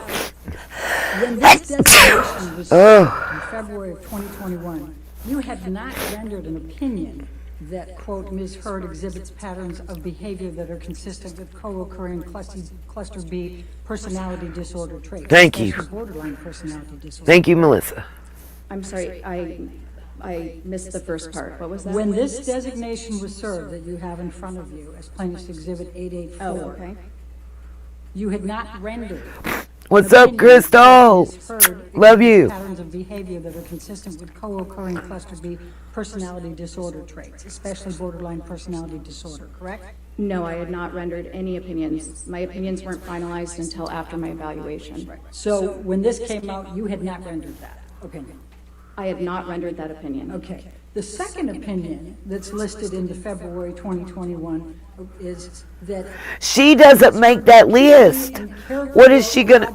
when this designation was in February of 2021, you had not rendered an opinion that, quote, Ms. Heard exhibits patterns of behavior that are consistent with co-occurring cluster B personality disorder traits. Thank you. especially borderline personality disorder. Thank you, Melissa. I'm sorry, I missed the first part. What was that? When this designation was served that you have in front of you as plaintiff's exhibit 884, Oh, okay. you had not rendered. What's an up, opinion Crystal? that is heard Love exhibits you. Patterns of behavior that are consistent with co-occurring cluster B personality disorder traits, especially borderline personality disorder, correct? No, I had not rendered any opinions. My opinions weren't finalized until after my evaluation. So when this came out, you had not rendered that opinion. I had not rendered that opinion. Okay. The second opinion that's listed in the February 2021 is that She doesn't make that list. What is she gonna?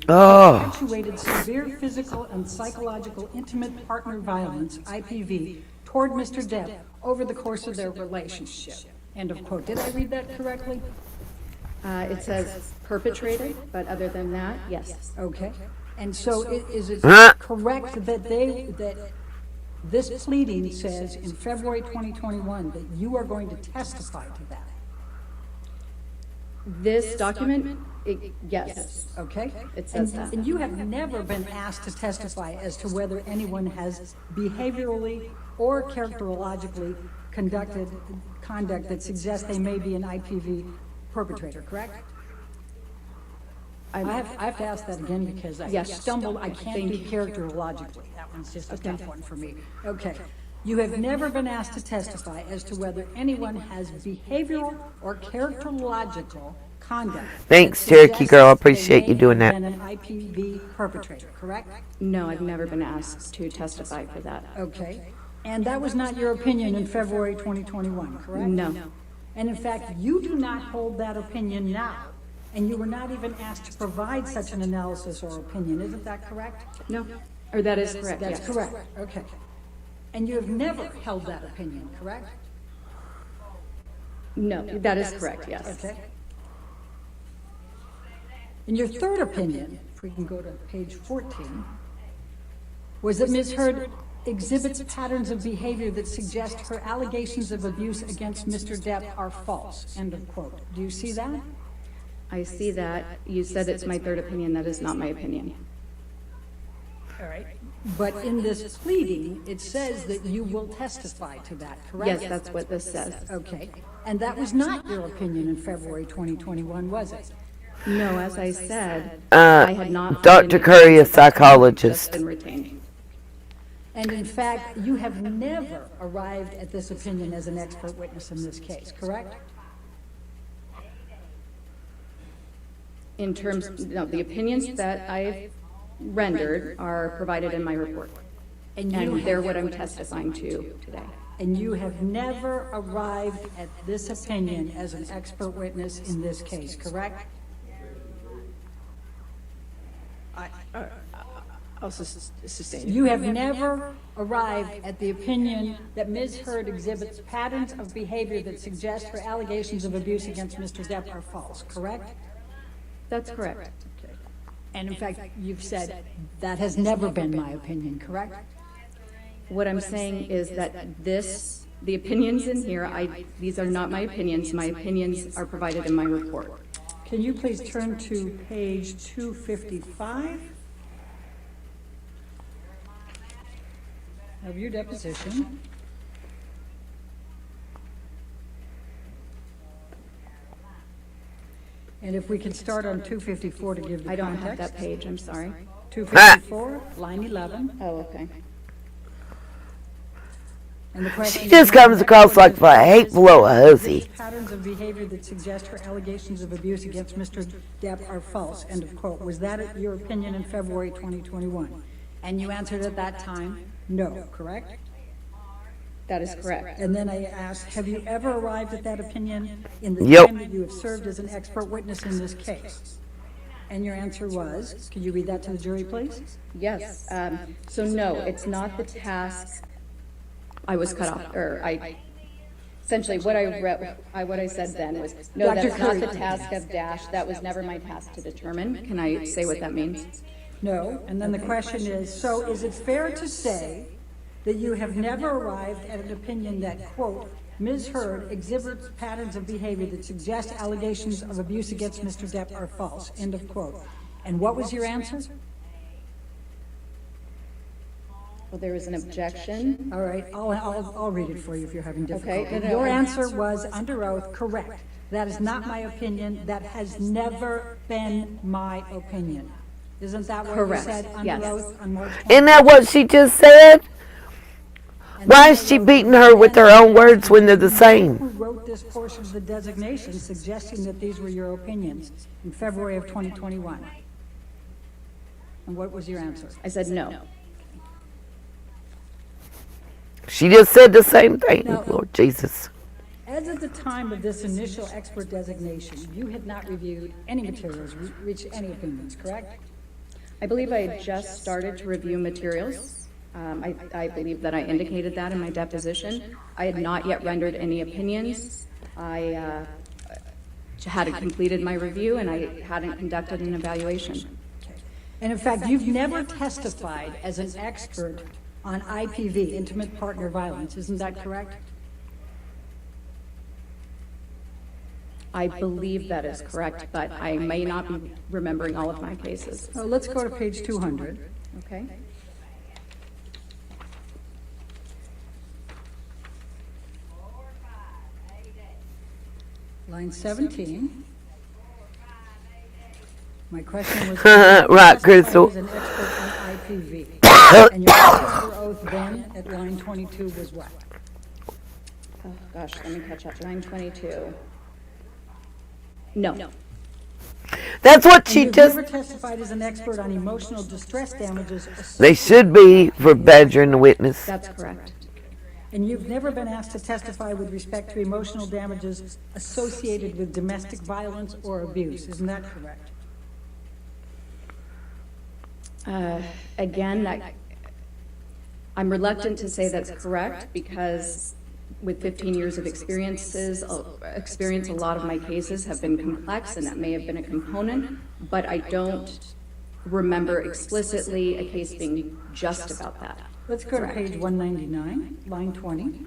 Oh, perpetuated severe physical and psychological intimate partner violence, IPV, toward Mr. Depp over the course of their relationship. End of quote. Did I read that correctly? It says perpetrated, but other than that, yes. Okay. And so is it Huh? correct that this pleading says in February 2021 that you are going to testify to that? This document, yes. Okay? It says that. And you have never been asked to testify as to whether anyone has behaviorally or characterologically conduct that suggests they may be an IPV perpetrator, correct? I have to ask that again because I stumbled, I can't do characterologically. That one's just a tough one for me. Okay. You have never been asked to testify as to whether anyone has behavioral or characterological conduct. thanks, that Cherokee suggests girl. I they appreciate you may doing have that. been an IPV perpetrator, correct? No, I've never been asked to testify for that. Okay. And that was not your opinion in February 2021, correct? No. And in fact, you do not hold that opinion now, and you were not even asked to provide such an analysis or opinion. Isn't that correct? No, or that is correct, That's yes. correct, okay. And you have never held that opinion, correct? No, that is correct, yes. Okay. And your third opinion, if we can go to page 14, was that Ms. Heard exhibits patterns of behavior that suggest her allegations of abuse against Mr. Depp are false, end of quote. Do you see that? I see that. You said it's my third opinion. That is not my opinion. All right. But in this pleading, it says that you will testify to that, correct? Yes, that's what this says. Okay. And that was not your opinion in February 2021, was it? No, as I said, I had not. Dr. Curry, a psychologist. Been retained. And in fact, you have never arrived at this opinion as an expert witness in this case, correct? In terms, no, the opinions that I've rendered are provided in my report. And they're what I'm testifying to today. And you have never arrived at this opinion as an expert witness in this case, correct? I'll sustain it. You have never arrived at the opinion that Ms. Heard exhibits patterns of behavior that suggest her allegations of abuse against Mr. Depp are false, correct? That's correct. Okay. And in fact, you've said that has never been my opinion, correct? What I'm saying is that the opinions in here, these are not my opinions. My opinions are provided in my report. Can you please turn to page 255 of your deposition? And if we could start on 254 to give the I don't context. have that page, I'm sorry. 254, line 11. Oh, okay. And the question She just comes across like a hateful little hussy. Patterns of behavior that suggest her allegations of abuse against Mr. Depp are false, end of quote. Was that your opinion in February 2021? And you answered at that time, no, correct? That is correct. And then I asked, have you ever arrived at that opinion in the Yep. time that you have served as an expert witness in this case? And your answer was, could you read that to the jury, please? Yes. So no, it's not the task. I was cut off, or essentially what I said then was, no, Dr. that's not Curry. the task of Dash. That was never my task to determine. Can I say what that means? No. And then the question is, so is it fair to say that you have never arrived at an opinion that, quote, Ms. Heard exhibits patterns of behavior that suggest allegations of abuse against Mr. Depp are false, end of quote. And what was your answer? Well, there is an objection. All right, I'll read it for you if you're having difficulty. Okay, no, Your answer was under oath, correct. That is not my opinion. That has never been my opinion. Isn't that what you Correct, said under yes. oath on March 20th? Isn't that what she just said? Why is she beating her with her own words when they're the Who same? wrote this portion of the designation suggesting that these were your opinions in February of 2021? And what was your answer? I said no. She just said the same thing, No. Lord Jesus. As of the time of this initial expert designation, you had not reviewed any materials, reached any opinions, correct? I believe I had just started to review materials. I believe that I indicated that in my deposition. I had not yet rendered any opinions. I hadn't completed my review and I hadn't conducted an evaluation. And in fact, you've never testified as an expert on IPV, intimate partner violence, isn't that correct? I believe that is correct, but I may not be remembering all of my cases. So let's go to page 200. Okay? Line 17. My question was... Right, Crystal. As an expert on IPV. And your answer under oath then at line 22 was what? Oh, gosh, let me catch up. 922. No. That's what And she you've just... never testified as an expert on emotional distress damages... They should be for badgering the witness. That's correct. And you've never been asked to testify with respect to emotional damages associated with domestic violence or abuse, isn't that correct? Again, I'm reluctant to say that's correct because with 15 years of experience, a lot of my cases have been complex and that may have been a component, but I don't remember explicitly a case being just about that. Let's go to page 199, line 20.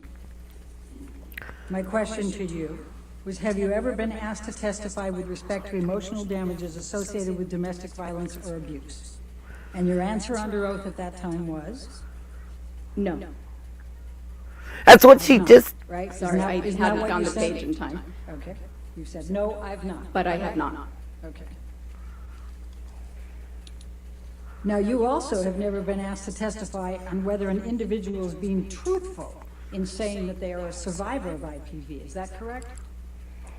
My question to you was, have you ever been asked to testify with respect to emotional damages associated with domestic violence or abuse? And your answer under oath at that time was? No. That's what she just... Right? Sorry, I hadn't found the page in time. Okay. You said, no, I've not. But I have not. Okay. Now, you also have never been asked to testify on whether an individual is being truthful in saying that they are a survivor of IPV. Is that correct?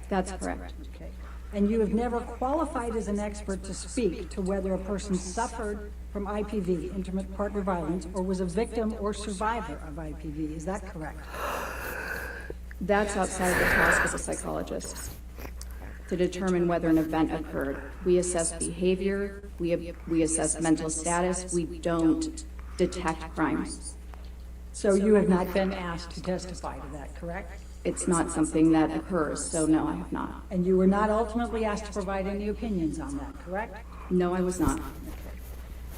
That's correct. Okay. And you have never qualified as an expert to speak to whether a person suffered from IPV, intimate partner violence, or was a victim or survivor of IPV. Is that correct? That's outside the task of a psychologist to determine whether an event occurred. We assess behavior, we assess mental status, we don't detect crimes. So you have not been asked to testify to that, correct? It's not something that occurs, so no, I have not. And you were not ultimately asked to provide any opinions on that, correct? No, I was not.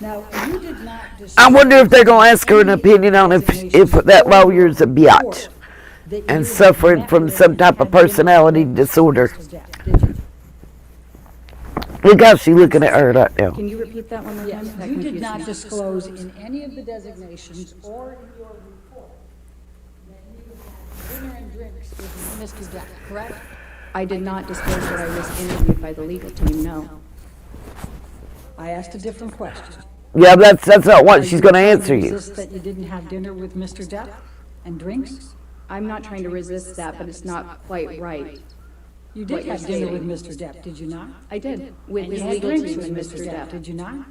Now, you did not I wonder if they're going to ask her an opinion on if that lawyer's a biatch and suffering from some type of personality disorder. Look how she's looking at her right now. Can you repeat that one more time? That You did confused not me. disclose in any of the designations or in your report that you had dinner and drinks with Mr. Depp, correct? I did not disclose that I was interviewed by the legal team, no. I asked a different question. Yeah, that's not what she's going to answer you. Resist that you didn't have dinner with Mr. Depp and drinks? I'm not trying to resist that, but it's not quite right. You What did you're have dinner with stating. Mr. Depp, did you not? I did, with And his you had legal drinks team with and Mr. Depp, Depp. did you not?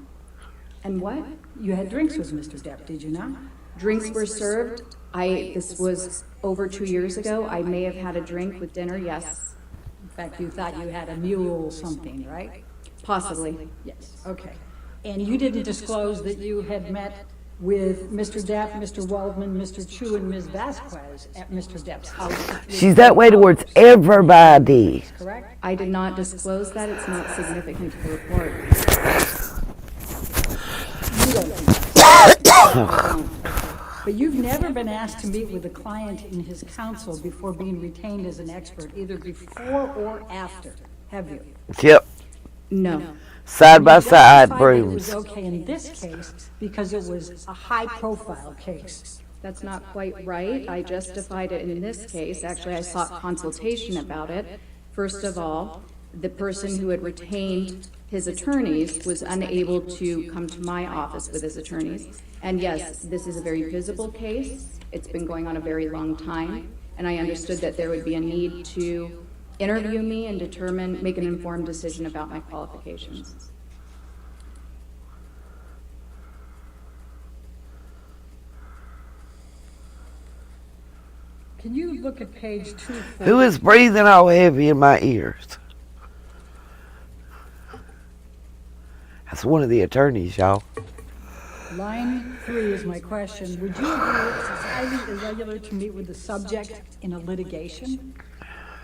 And what? You had drinks with Mr. Depp, did you not? Drinks were served. This was over 2 years ago. I may have had a drink with dinner, yes. In fact, you thought you had a mule something, right? Possibly. Yes, okay. And you didn't disclose that you had met with Mr. Depp, Mr. Waldman, Mr. Chu, and Ms. Vasquez at Mr. Depp's house. She's that way towards everybody. Correct? I did not disclose that. It's not significant to the report. But you've never been asked to meet with a client in his counsel before being retained as an expert, either before or after, have you? Yep. No. Side by You side justified that it brooms. was okay in this case because it was a high-profile case. That's not quite right. I justified it in this case. Actually, I sought consultation about it. First of all, the person who had retained his attorneys was unable to come to my office with his attorneys. And yes, this is a very visible case. It's been going on a very long time. And I understood that there would be a need to interview me and make an informed decision about my qualifications. Can you look at page 2? Who is breathing all heavy in my ears? That's one of the attorneys, y'all. Line 3 is my question. Would you agree it's highly irregular to meet with the subject in a litigation?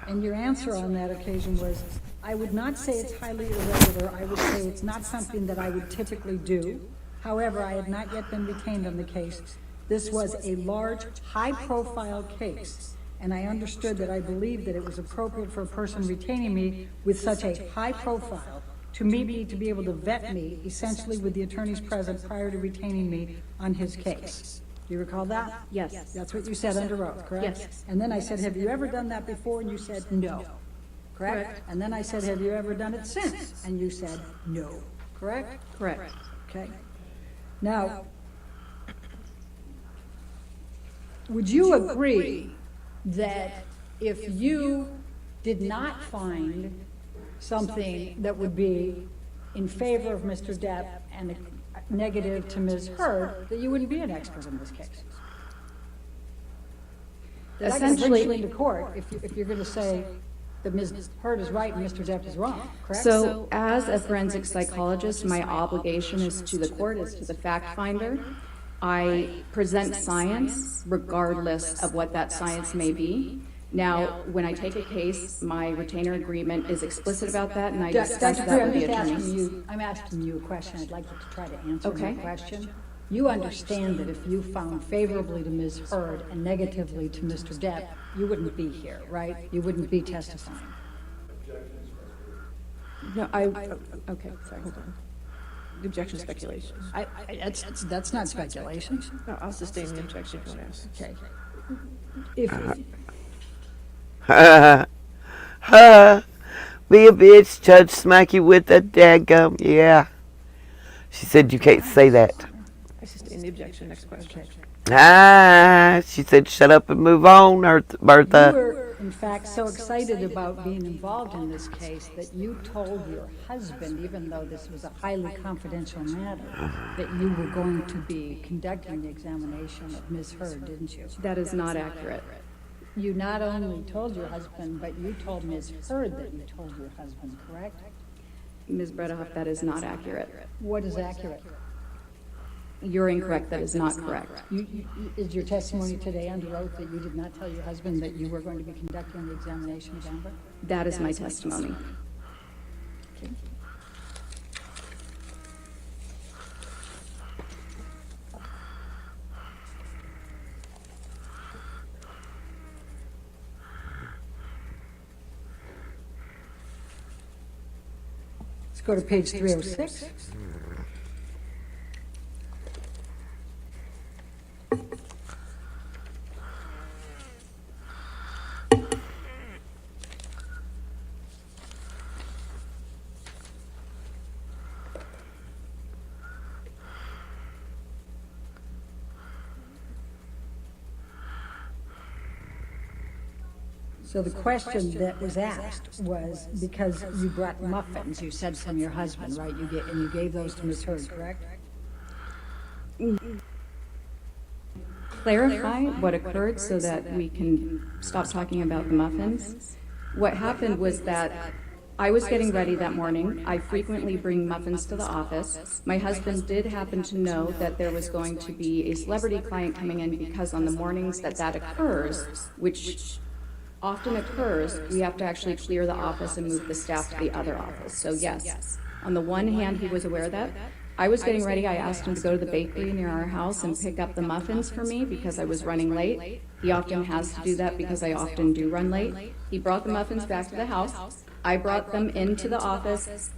And your answer on that occasion was, I would not say it's highly irregular. I would say it's not something that I would typically do. However, I had not yet been retained on the case. This was a large, high-profile case, and I understood that I believed that it was appropriate for a person retaining me with such a high profile to meet me to be able to vet me, essentially with the attorneys present prior to retaining me on his case. Do you recall that? Yes. That's what you said under oath, correct? Yes. And then I said, have you ever done that before? And you said, no. Correct? And then I said, have you ever done it since? And you said, no. Correct? Correct. Okay. Now, would you agree that if you did not find something that would be in favor of Mr. Depp and negative to Ms. Heard, that you wouldn't be an expert in this case? That essentially, I can bring you into court if you're going to say that Ms. Heard is right and Mr. Depp is wrong, correct? So, as a forensic psychologist, my obligation is to the court, is to the fact finder. I present science regardless of what that science may be. Now, when I take a case, my retainer agreement is explicit about that, and I discuss that with the attorneys. I'm asking you a question. I'd like you to try to answer Okay. my question. You understand that if you found favorably to Ms. Heard and negatively to Mr. Depp, you wouldn't be here, right? You wouldn't be testifying. No, okay, sorry, hold on. The objection is speculation. That's not speculation. No, I'll sustain the objection if you want to ask. Okay. If, Be a bitch, judge smack you with a daggum. Yeah. She said you can't say that. I sustain the objection. Next question. She said shut up and move on, Bertha. you were, in fact, so excited about being involved in this case that you told your husband, even though this was a highly confidential matter, that you were going to be conducting the examination of Ms. Heard, didn't you? That is not accurate. You not only told your husband, but you told Ms. Heard that you told your husband, correct? Ms. Bredehoff, that is not accurate. What is accurate? You're incorrect. That is not correct. Is your testimony today under oath that you did not tell your husband that you were going to be conducting the examination of Amber? That is my testimony. Okay. Let's go to page 306. So the question that was asked was because you brought muffins, you said from your husband, right? And you gave those to Ms. Heard, correct? Clarify what occurred so that we can stop talking about the muffins. What happened was that I was getting ready that morning. I frequently bring muffins to the office. My husband did happen to know that there was going to be a celebrity client coming in because on the mornings that occurs, which often occurs, we have to actually clear the office and move the staff to the other office. So yes, on the one hand, he was aware of that. I was getting ready. I asked him to go to the bakery near our house and pick up the muffins for me because I was running late. He often has to do that because I often do run late. He brought the muffins back to the house. I brought them into the office,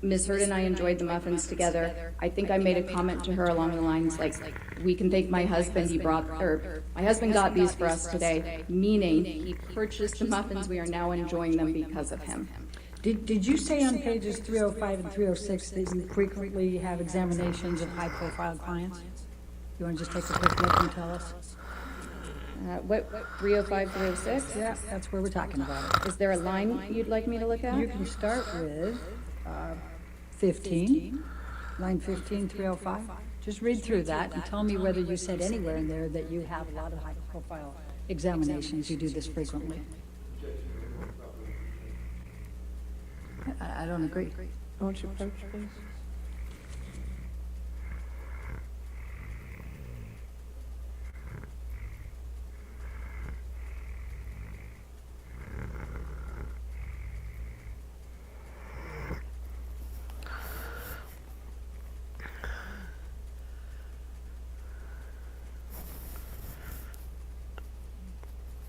Ms. Heard and I enjoyed the muffins together. I think I made a comment to her along the lines like, we can thank my husband, my husband got these for us today, meaning he purchased the muffins. We are now enjoying them because of him. Did you say on pages 305 and 306 that you frequently have examinations of high-profile clients? You want to just take a quick look and tell us? What, 305, 306? Yeah, that's where we're talking about it. Is there a line you'd like me to look at? You can start with 15, line 15, 305. Just read through that and tell me whether you said anywhere in there that you have a lot of high-profile examinations. You do this frequently. I don't agree. Won't you approach, please?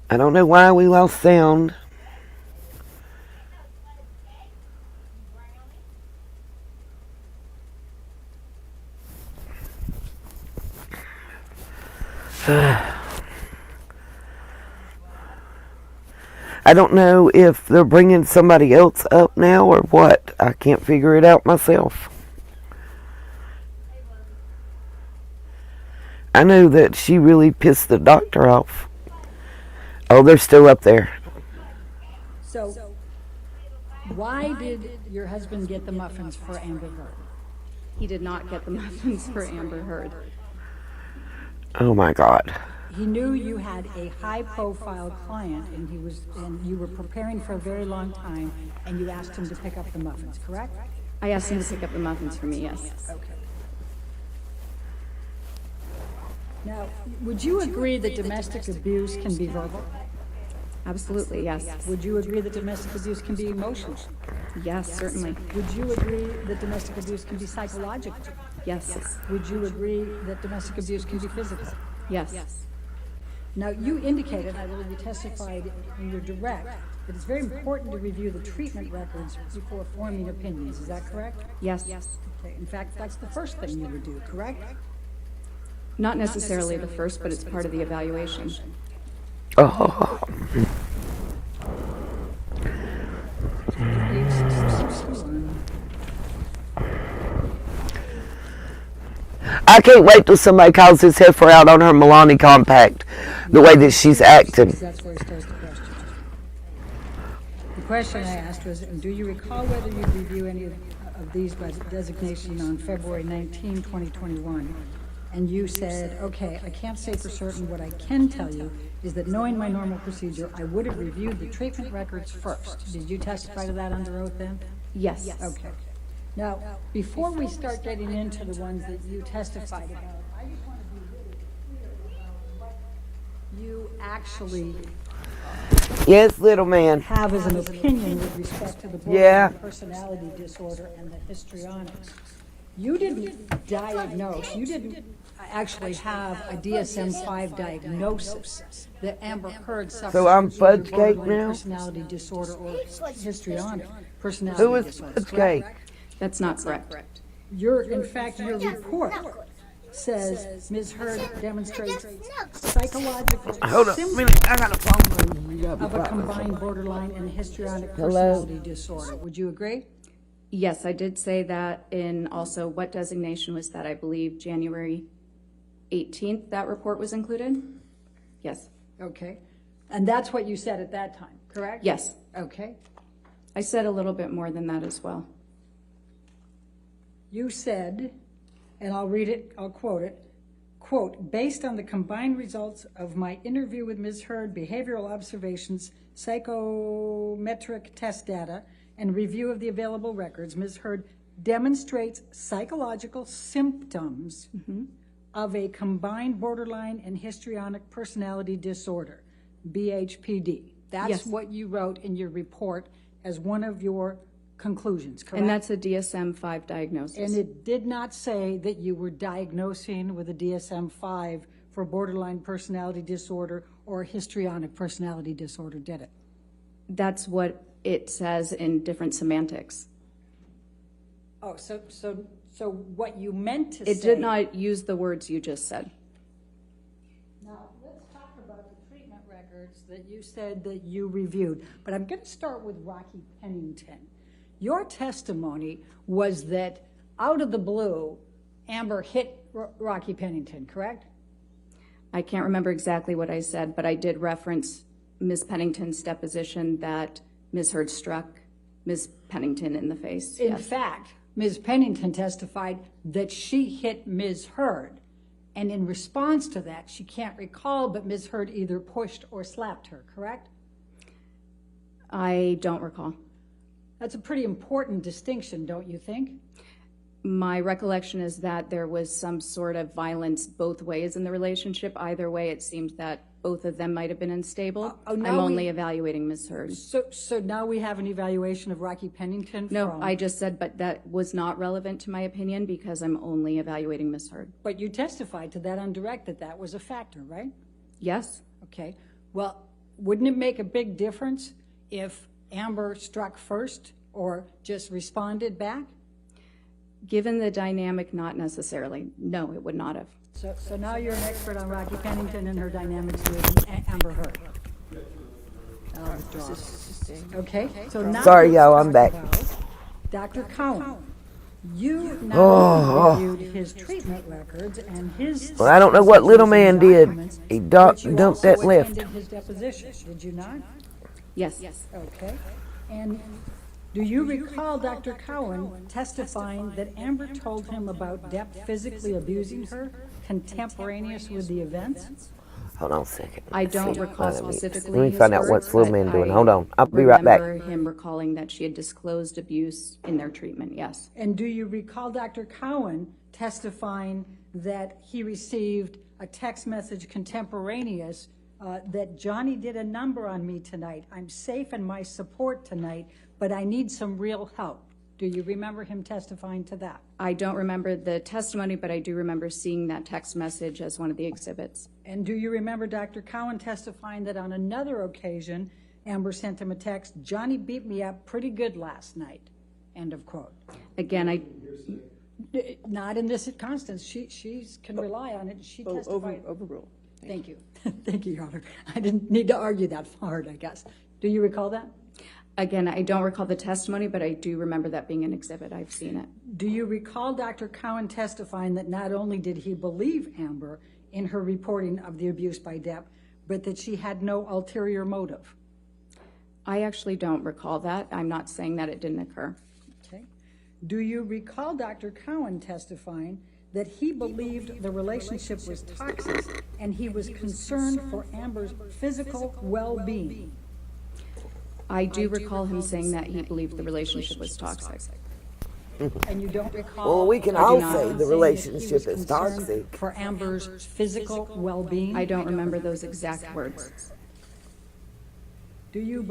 I don't know why we lost sound. I don't know if they're bringing somebody else up now or what. I can't figure it out myself. I know that she really pissed the doctor off. Oh, they're still up there. So, why did your husband get the muffins for Amber Heard? He did not get the muffins for Amber Heard. Oh my God. He knew you had a high-profile client, and you were preparing for a very long time, and you asked him to pick up the muffins, correct? I asked him to pick up the muffins for me, yes. Okay. Now, would you agree that domestic abuse can be verbal? Absolutely, yes. Would you agree that domestic abuse can be emotional? Yes, certainly. Would you agree that domestic abuse can be psychological? Yes. Would you agree that domestic abuse can be physical? Yes. Now, you indicated, I believe you testified in your direct, that it's very important to review the treatment records before forming opinions. Is that correct? Yes. Okay. In fact, that's the first thing you would do, correct? Not necessarily the first, but it's part of the evaluation. Oh. I can't wait till somebody calls his heifer out on her Milani compact, the way that she's acting. That's where he starts the question. The question I asked was, do you recall whether you review any of these by designation on February 19, 2021? And you said, okay, I can't say for certain. What I can tell you is that knowing my normal procedure, I would have reviewed the treatment records first. Did you testify to that under oath then? Yes. Okay. Now, before we start getting into the ones that you testified about, I just want to be really clear about what you actually Yes, little man. have as an opinion with respect to the borderline personality disorder and the histrionics. You didn't diagnose, you didn't actually have a DSM-5 diagnosis that Amber Heard suffers So I'm from fudge borderline cake now? personality disorder or histrionic personality Who is disorder. fudge cake? That's not correct. In fact, your report says Ms. Heard demonstrates psychological Hold on a symptoms minute, I got a phone. of a combined borderline and histrionic personality disorder. Would you agree? Yes, I did say that in also, what designation was that? I believe January 18th, that report was included? Yes. Okay. And that's what you said at that time, correct? Yes. Okay. I said a little bit more than that as well. You said, and I'll read it, I'll quote it, quote, based on the combined results of my interview with Ms. Heard, behavioral observations, psychometric test data, and review of the available records, Ms. Heard demonstrates psychological symptoms of a combined borderline and histrionic personality disorder, BHPD. That's what you wrote in your report as one of your conclusions, correct? And that's a DSM-5 diagnosis. And it did not say that you were diagnosing with a DSM-5 for borderline personality disorder or histrionic personality disorder, did it? That's what it says in different semantics. Oh, so what you meant to say. It did not use the words you just said. Now, let's talk about the treatment records that you said that you reviewed. But I'm going to start with Rocky Pennington. Your testimony was that out of the blue, Amber hit Rocky Pennington, correct? I can't remember exactly what I said, but I did reference Ms. Pennington's deposition that Ms. Heard struck Ms. Pennington in the face. In Yes. fact, Ms. Pennington testified that she hit Ms. Heard. And in response to that, she can't recall, but Ms. Heard either pushed or slapped her, correct? I don't recall. That's a pretty important distinction, don't you think? My recollection is that there was some sort of violence both ways in the relationship. Either way, it seems that both of them might have been unstable. I'm only evaluating Ms. Heard. So now we have an evaluation of Rocky Pennington? No, I just said, but that was not relevant to my opinion because I'm only evaluating Ms. Heard. But you testified to that on direct that that was a factor, right? Yes. Okay. Well, wouldn't it make a big difference if Amber struck first or just responded back? Given the dynamic, not necessarily. No, it would not have. So now you're an expert on Rocky Pennington and her dynamics with Amber Heard. Okay, so now. Sorry, y'all, I'm back. Dr. Cowan, you now reviewed his treatment records and his. Well, I don't know what little man did. He dumped that lift. Attended his deposition, did you not? Yes. Yes. Okay. And do you recall Dr. Cowan testifying that Amber told him about Depp physically abusing her contemporaneous with the events? Hold on a second. I don't recall specifically. Let me find out what's little man doing. Hold on. I'll be I right back. remember him recalling that she had disclosed abuse in their treatment, yes. And do you recall Dr. Cowan testifying that he received a text message contemporaneous that Johnny did a number on me tonight. I'm safe in my support tonight, but I need some real help. Do you remember him testifying to that? I don't remember the testimony, but I do remember seeing that text message as one of the exhibits. And do you remember Dr. Cowan testifying that on another occasion, Amber sent him a text, Johnny beat me up pretty good last night, end of quote. Again, not in this Constance, she can rely on it, she testified. Overruled. Thank you. Thank you, Your Honor. I didn't need to argue that hard, I guess. Do you recall that? Again, I don't recall the testimony, but I do remember that being an exhibit. I've seen it. Do you recall Dr. Cowan testifying that not only did he believe Amber in her reporting of the abuse by Depp, but that she had no ulterior motive? I actually don't recall that. I'm not saying that it didn't occur. Okay. Do you recall Dr. Cowan testifying that he believed the relationship was toxic and he was concerned for Amber's physical well-being? I do recall him saying that he believed the relationship was toxic. And you don't recall? Well, we can all say the relationship is toxic. For Amber's physical well-being? I don't remember those exact words. Do you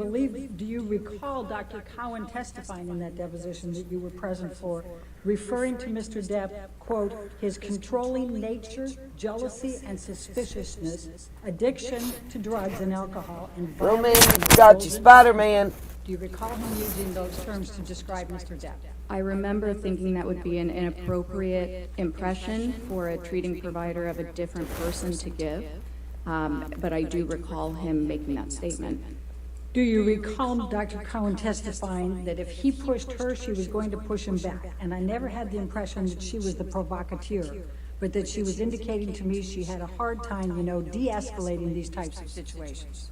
recall Dr. Cowan testifying in that deposition that you were present for, referring to Mr. Depp, quote, his controlling nature, jealousy, and suspiciousness, addiction to drugs and alcohol, and Little man, violence? got you, Spider-Man. Do you recall him using those terms to describe Mr. Depp? I remember thinking that would be an inappropriate impression for a treating provider of a different person to give, but I do recall him making that statement. Do you recall Dr. Cowan testifying that if he pushed her, she was going to push him back? And I never had the impression that she was the provocateur, but that she was indicating to me she had a hard time, de-escalating these types of situations.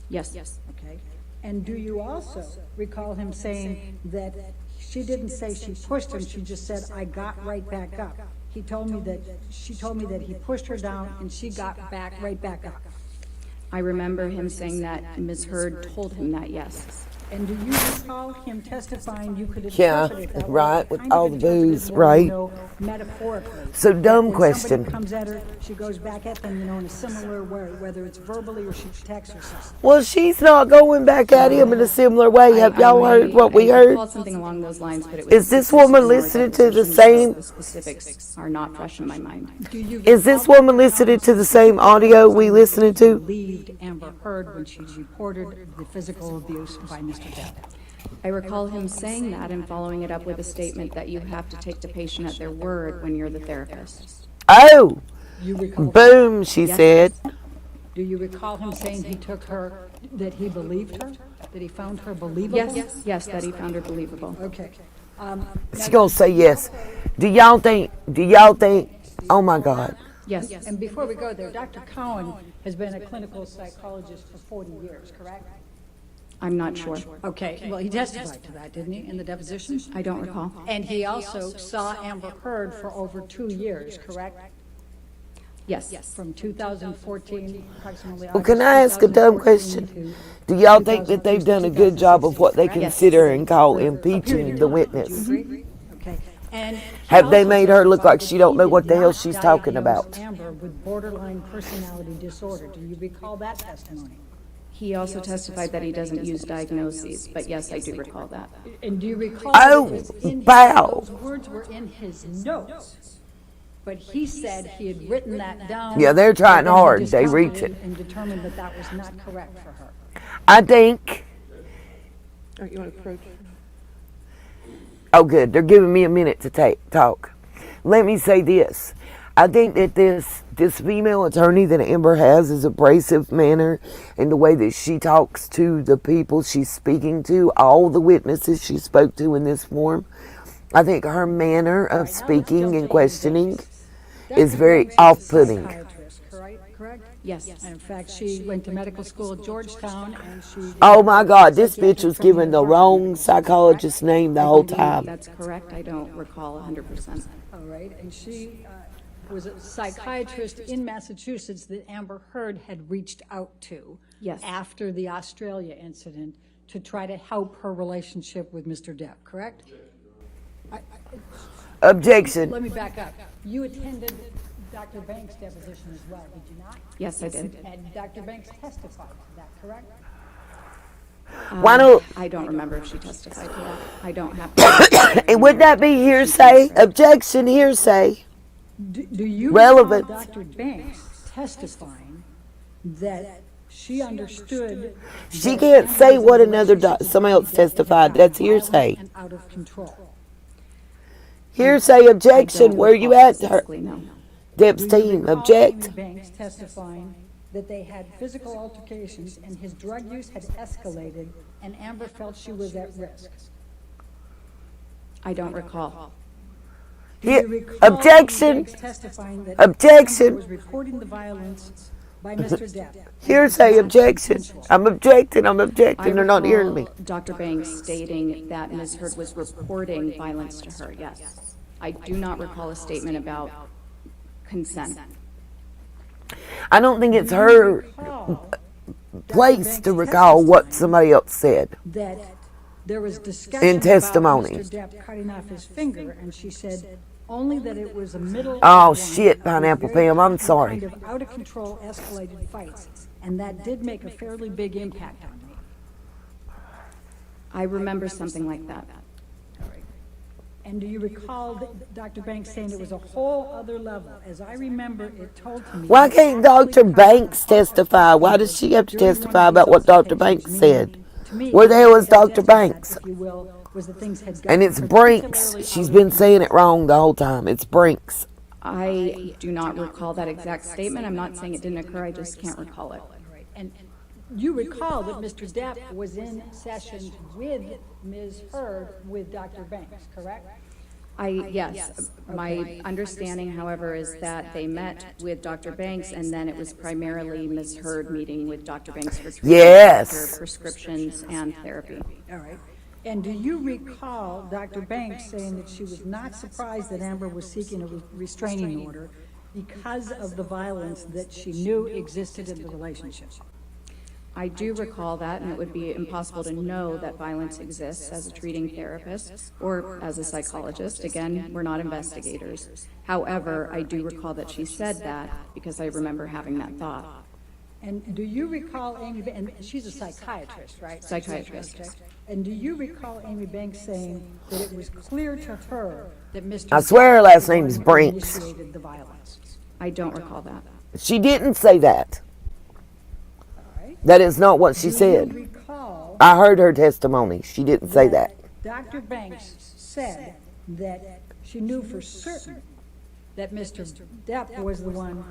Yes. Okay. And do you also recall him saying that she didn't say she pushed him, she just said, I got right back up? She told me that he pushed her down and she got right back up. I remember him saying that Ms. Heard told him that, yes. And do you recall him testifying you could Yeah, interpret it that way, right, with kind all of the booze, interpret it, right. Metaphorically. So dumb When question. somebody comes at her, she goes back at them, in a similar way, whether it's verbally or she texts or something. Well, she's not going back at him in a similar way. Have y'all heard what we I heard? recalled something along those lines, but it was Is this woman listening to the same? The specifics are not fresh in my mind. Is this woman listening to the same audio we listening to? Believed Amber Heard when she reported the physical abuse by Mr. Depp. I recall him saying that and following it up with a statement that you have to take the patient at their word when you're the therapist. Oh, You recall? boom, she Yes. said. Do you recall him saying he took her, that he believed her? That he found her believable? Yes, that he found her believable. Okay. She's going to say yes. Do y'all think, oh my God. Yes. And before we go there, Dr. Cowan has been a clinical psychologist for 40 years, correct? I'm not sure. Okay, well, he testified to that, didn't he, in the deposition? I don't recall. And he also saw Amber Heard for over 2 years, correct? Yes. From 2014, approximately. Well, can I ask a dumb question? Do y'all think that they've done a good job of what they consider and call impeaching the witness? Okay. And Have they made her look like she don't know what the hell she's talking about? Amber with borderline personality disorder. Do you recall that testimony? He also testified that he doesn't use diagnoses, but yes, I do recall that. And do you recall Oh, that it was in wow. those words were in his notes? But he said he had written that down. Yeah, they're trying but then he hard. They discounted reach it. and determined that that was not correct for her. I think, Oh, you want to approach? oh good, they're giving me a minute to talk. Let me say this. I think that this female attorney that Amber has is abrasive manner in the way that she talks to the people she's speaking to, all the witnesses she spoke to in this forum. I think her manner of speaking and questioning is very off-putting. Correct? Yes. And in fact, she went to medical school at Georgetown and she... Oh my God, this bitch was given the wrong psychologist's name the whole time. That's correct. I don't recall 100%. All right, and she was a psychiatrist in Massachusetts that Amber Heard had reached out to after the Australia incident to try to help her relationship with Mr. Depp, correct? Objection. Let me back up. You attended Dr. Banks' deposition as well, did you not? Yes, I did. And Dr. Banks testified to that, correct? Why don't... I don't remember if she testified to that. I don't have to. And would that be hearsay? Objection, hearsay. Do you Relevant. recall Dr. Banks testifying that she understood... She can't say what somebody else testified. That's hearsay. And out of control. Hearsay, objection. Where you at? No. Depp's team, object. Amy Banks testifying that they had physical altercations and his drug use had escalated and Amber felt she was at risk. I don't recall. Do you recall Objection. Amy Banks testifying that Objection. Amber was reporting the violence by Mr. Depp? Hearsay, objection. I'm objecting. They're not hearing me. Dr. Banks stating that Ms. Heard was reporting violence to her, yes. I do not recall a statement about consent. I don't think it's her place to recall what somebody else said. That there was discussion In testimony. about Mr. Depp cutting off his finger, and she said only that it was a middle. Oh, of shit, one Pineapple very Pam, I'm sorry. Kind of out of control, escalated fights, and that did make a fairly big impact on me. I remember something like that. And do you recall Dr. Banks saying it was a whole other level? As I remember, it told me. Why can't Dr. Banks testify? Why does she have to testify about what Dr. Banks said? Where the hell is Dr. Banks? If you will, was that things had And it's Brinks. She's been saying it wrong the whole time. It's Brinks. I do not recall that exact statement. I'm not saying it didn't occur, I just can't recall it. And you recall that Mr. Depp was in sessions with Ms. Heard with Dr. Banks, correct? Yes. My understanding, however, is that they met with Dr. Banks, and then it was primarily Ms. Heard meeting with Dr. Banks for Yes. prescriptions and therapy. All right. And do you recall Dr. Banks saying that she was not surprised that Amber was seeking a restraining order because of the violence that she knew existed in the relationship? I do recall that, and it would be impossible to know that violence exists as a treating therapist or as a psychologist. Again, we're not investigators. However, I do recall that she said that because I remember having that thought. And do you recall Amy, and she's a psychiatrist, right? Psychiatrist. Okay. And do you recall Amy Banks saying that it was clear to her that Mr. I swear her last name's Brinks. initiated the violence? I don't recall that. She didn't say that. That is not what she Do said. you recall I heard her testimony. She didn't say that. Dr. Banks said that she knew for certain that Mr. Depp was the one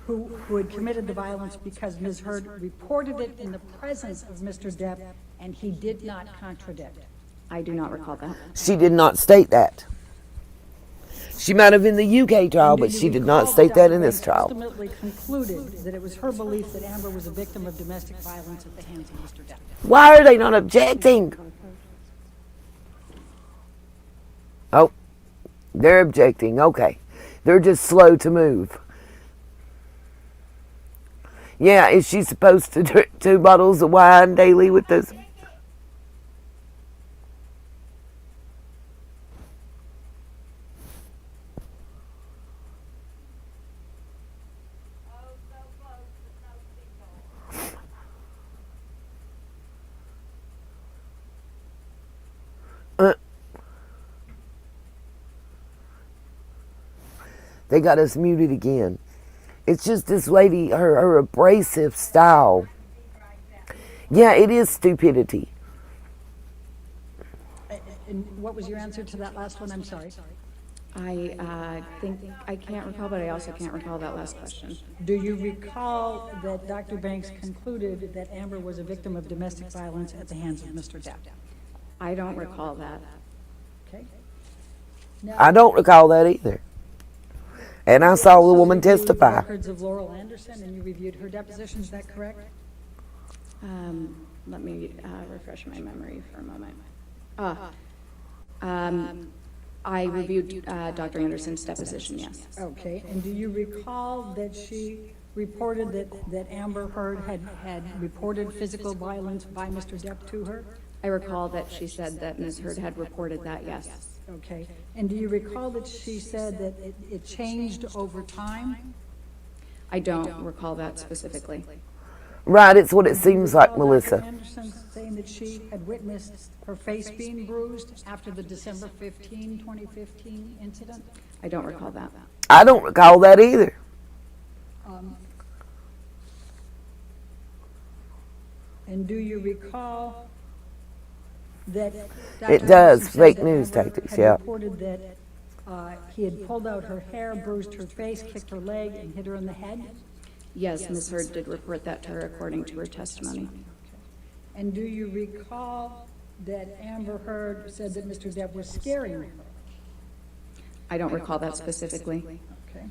who had committed the violence because Ms. Heard reported it in the presence of Mr. Depp, and he did not contradict. I do not recall that. She did not state that. She might have in the UK trial, but she did not state that in this trial. Ultimately concluded that it was her belief that Amber was a victim of domestic violence at the hands of Mr. Depp. Why are they not objecting? Oh, they're objecting. Okay. They're just slow to move. Yeah, is she supposed to drink 2 bottles of wine daily with this? They got us muted again. It's just this lady, her abrasive style. Yeah, it is stupidity. And what was your answer to that last one? I'm sorry. I think, I can't recall, but I also can't recall that last question. Do you recall that Dr. Banks concluded that Amber was a victim of domestic violence at the hands of Mr. Depp? I don't recall that. Okay. I don't recall that either. And I saw the woman testify. Records of Laurel Anderson, and you reviewed her deposition. Is that correct? Let me refresh my memory for a moment. I reviewed Dr. Anderson's deposition, yes. Okay, and do you recall that she reported that Amber Heard had reported physical violence by Mr. Depp to her? I recall that she said that Ms. Heard had reported that, yes. Okay, and do you recall that she said that it changed over time? I don't recall that specifically. Right, it's what it seems like, Melissa. Dr. Anderson saying that she had witnessed her face being bruised after the December 15, 2015 incident? I don't recall that. I don't recall that either. And do you recall that It does, fake news tactics, yeah. reported that he had pulled out her hair, bruised her face, kicked her leg, and hit her in the head? Yes, Ms. Heard did report that to her according to her testimony. And do you recall that Amber Heard said that Mr. Depp was scaring her? I don't recall that specifically. Okay.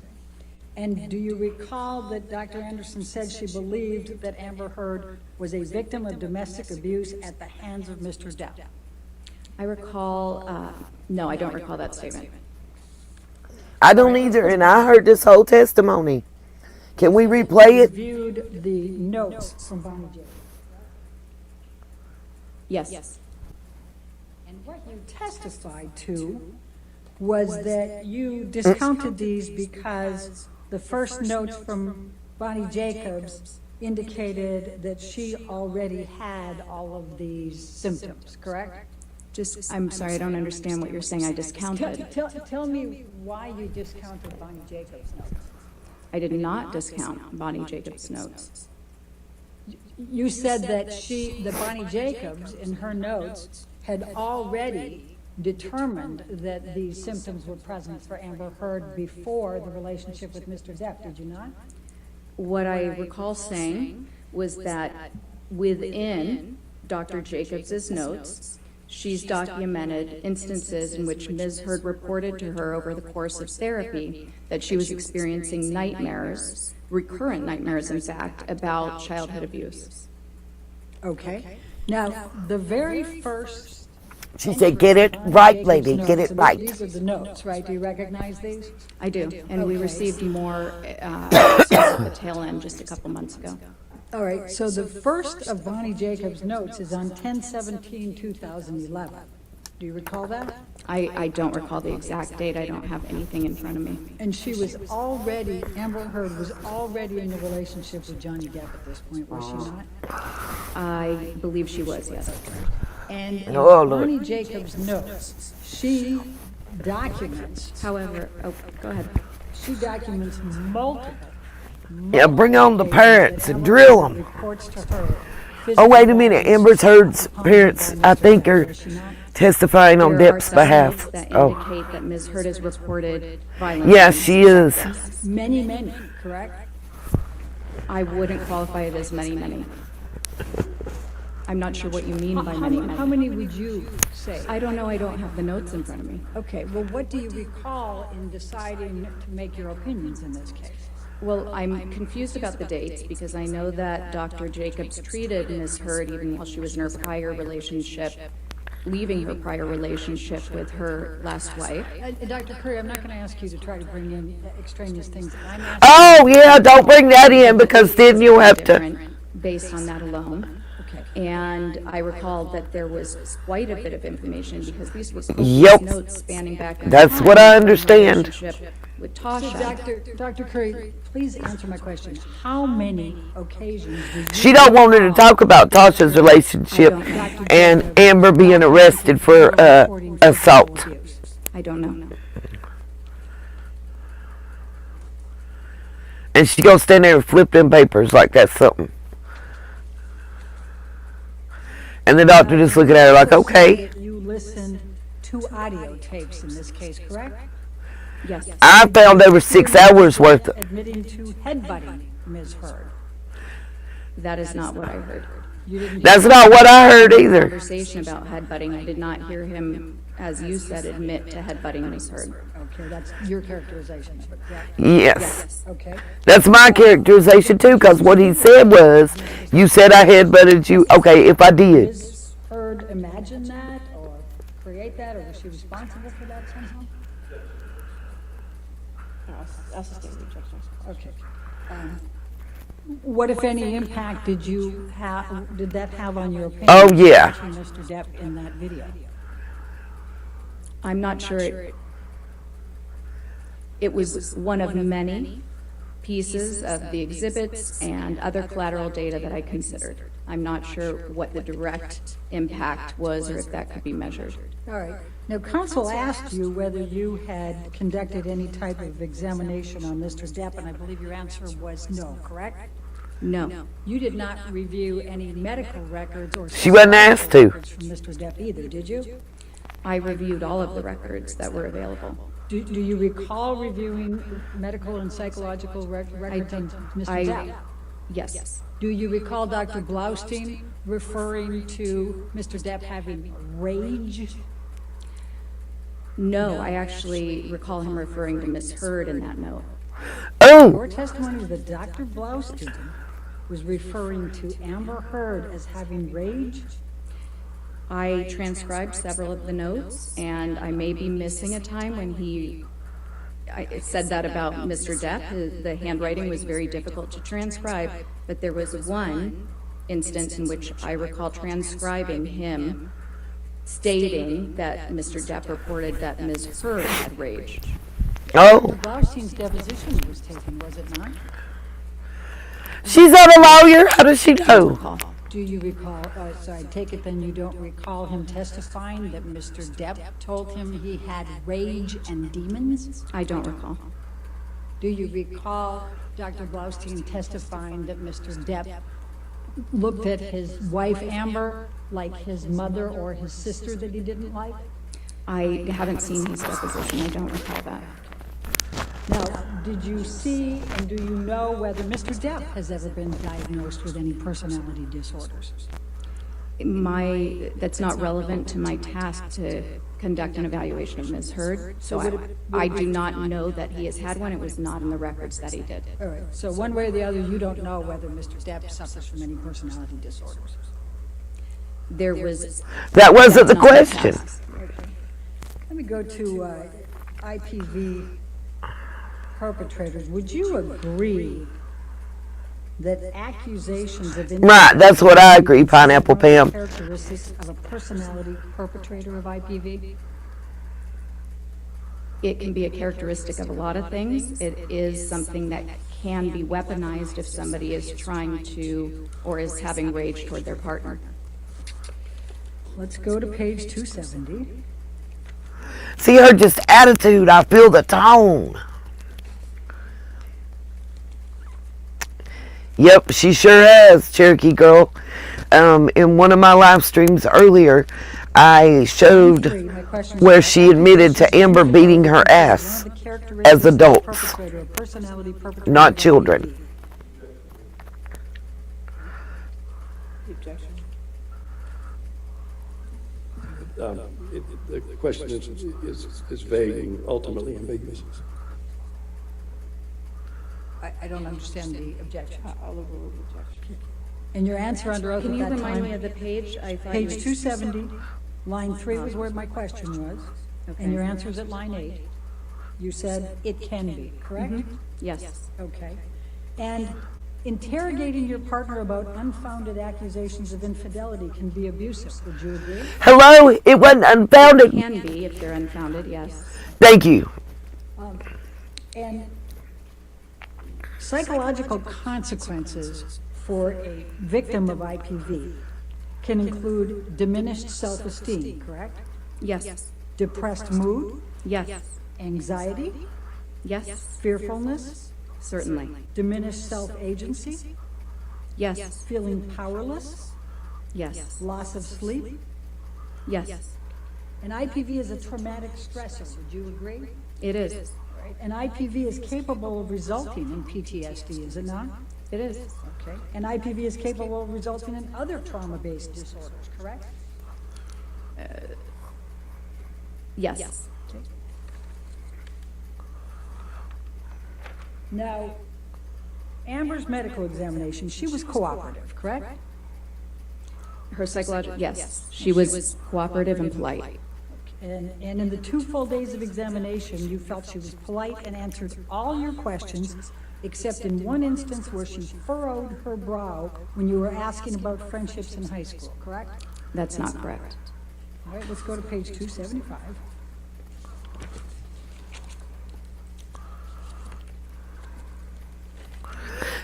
And do you recall that Dr. Anderson said she believed that Amber Heard was a victim of domestic abuse at the hands of Mr. Depp? I recall, no, I don't recall that statement. I don't either, and I heard this whole testimony. Can we replay it? Reviewed the notes from Bonnie J. Yes. And what you testified to was that you discounted these because the first notes from Bonnie Jacobs indicated that she already had all of these symptoms, correct? I'm sorry, I don't understand what you're saying. I discounted. Tell me why you discounted Bonnie Jacobs' notes. I did not discount Bonnie Jacobs' notes. You said that that Bonnie Jacobs, in her notes, had already determined that these symptoms were present for Amber Heard before the relationship with Mr. Depp, did you not? What I recall saying was that within Dr. Jacobs' notes, she's documented instances in which Ms. Heard reported to her over the course of therapy that she was experiencing nightmares, recurrent nightmares, in fact, about childhood abuse. Okay. Now, the very first... She said, get it right, lady, get it right. These are the notes, right? Do you recognize these? I do, and we received more at the tail end just a couple months ago. All right, so the first of Bonnie Jacobs' notes is on 10/17/2011. Do you recall that? I don't recall the exact date. I don't have anything in front of me. And she was already, Amber Heard was already in the relationship with Johnny Depp at this point, was she not? I believe she was, yes. And in Bonnie Jacobs' notes, she documents. However, go ahead. She documents multiple. Yeah, bring on the parents and drill them. Reports to her Oh, wait a minute. Amber Heard's parents, I think, are testifying on Depp's behalf. That Oh, indicate that Ms. Heard has reported violence. yeah, she is. Many, correct? I wouldn't qualify it as many. I'm not sure what you mean by many. How many would you say? I don't know, I don't have the notes in front of me. Okay, well, what do you recall in deciding to make your opinions in this case? Well, I'm confused about the dates because I know that Dr. Jacobs treated Ms. Heard even while she was in her prior relationship, leaving her prior relationship with her last wife. Dr. Curry, I'm not going to ask you to try to bring in extraneous things. I'm asking Oh, yeah, don't bring that in because then you'll have to. Different based on that alone. And I recall that there was quite a bit of information because these were Yep. notes spanning back. in That's time what I from her understand. relationship With So, Tasha. Dr. Curry, please answer my question. How many occasions did you... She don't want her to talk about Tasha's relationship and Amber being arrested for assault. I don't know. And she gonna stand there and flip them papers like that's something. And the doctor just looking at her like, okay. You listened to audio tapes in this case, correct? Yes. I found over 6 hours worth. Admitting to headbutting Ms. Heard. That is not what I heard. That's not what I heard either. Conversation about headbutting. I did not hear him, as you said, admit to headbutting Ms. Heard. Okay, that's your characterization of it, correct? Yes. Okay. That's my characterization too, because what he said was, you said I headbutted you. Okay, if I did. Ms. Heard imagine that or create that, or was she responsible for that somehow? Okay. What, if any, impact did that have on your opinion? Oh, yeah. Watching Mr. Depp in that video? I'm not sure it was one of many pieces of the exhibits and other collateral data that I considered. I'm not sure what the direct impact was or if that could be measured. All right. Now, counsel asked you whether you had conducted any type of examination on Mr. Depp, and I believe your answer was no, correct? No. You did not review any medical records or... She wasn't asked to. ...records from Mr. Depp either, did you? I reviewed all of the records that were available. Do you recall reviewing medical and psychological records on Mr. Depp? Yes. Do you recall Dr. Blaustein referring to Mr. Depp having rage? No, I actually recall him referring to Ms. Heard in that note. Oh! Your testimony that Dr. Blaustein was referring to Amber Heard as having rage? I transcribed several of the notes, and I may be missing a time when I said that about Mr. Depp. The handwriting was very difficult to transcribe, but there was one instance in which I recall transcribing him stating that Mr. Depp reported that Ms. Heard had rage. Oh. Blaustein's deposition was taken, was it not? She's not a lawyer. How does she know? Do you recall, so I take it then you don't recall him testifying that Mr. Depp told him he had rage and demons? I don't recall. Do you recall Dr. Blaustein testifying that Mr. Depp looked at his wife Amber like his mother or his sister that he didn't like? I haven't seen his deposition. I don't recall that. Now, did you see and do you know whether Mr. Depp has ever been diagnosed with any personality disorders? That's not relevant to my task to conduct an evaluation of Ms. Heard, so I do not know that he has had one. It was not in the records that he did. All right, so one way or the other, you don't know whether Mr. Depp suffers from any personality disorders? There was... That wasn't the question. Let me go to IPV perpetrators. Would you agree that accusations of... Right, that's what I agree, Pineapple Pam. ...characteristics of a personality perpetrator of IPV? It can be a characteristic of a lot of things. It is something that can be weaponized if somebody is trying to or is having rage toward their partner. Let's go to page 270. See her just attitude. I feel the tone. Yep, she sure has, Cherokee girl. in one of my live streams earlier, I showed where she admitted to Amber beating her ass as adults, not children. The question is vague and ultimately ambiguous. I don't understand the objection. I'll overrule the objection. And your answer under oath at that time? Can you remind me of the page? Page 270, line 3 was where my question was. Okay. And your answer is at line 8. You said it can be, correct? Yes. Okay. And interrogating your partner about unfounded accusations of infidelity can be abusive. Would you agree? Hello? It wasn't unfounded. It can be if they're unfounded, yes. Thank you. And psychological consequences for a victim of IPV can include diminished self-esteem, correct? Yes. Depressed mood? Yes. Anxiety? Yes. Fearfulness? Certainly. Diminished self-agency? Yes. Feeling powerless? Yes. Loss of sleep? Yes. And IPV is a traumatic stressor, would you agree? It is. Right. And IPV is capable of resulting in PTSD, is it not? It is. Okay. And IPV is capable of resulting in other trauma-based disorders, correct? Yes. Okay. Now, Amber's medical examination, she was cooperative, correct? Her psychological, yes. She was cooperative and polite. And in the 2 full days of examination, you felt she was polite and answered all your questions, except in one instance where she furrowed her brow when you were asking about friendships in high school, correct? That's not correct. All right, let's go to page 275.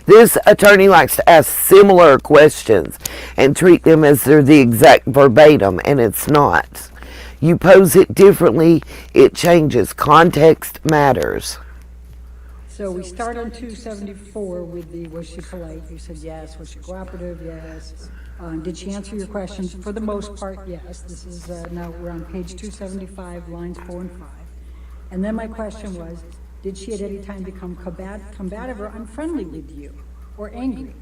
This attorney likes to ask similar questions and treat them as they're the exact verbatim, and it's not. You pose it differently, it changes. Context matters. So we start on 274 with the, was she polite? You said yes. Was she cooperative? Yes. Did she answer your questions? For the most part, yes. This is, now we're on page 275, lines 4 and 5. And then my question was, did she at any time become combative or unfriendly with you, or angry?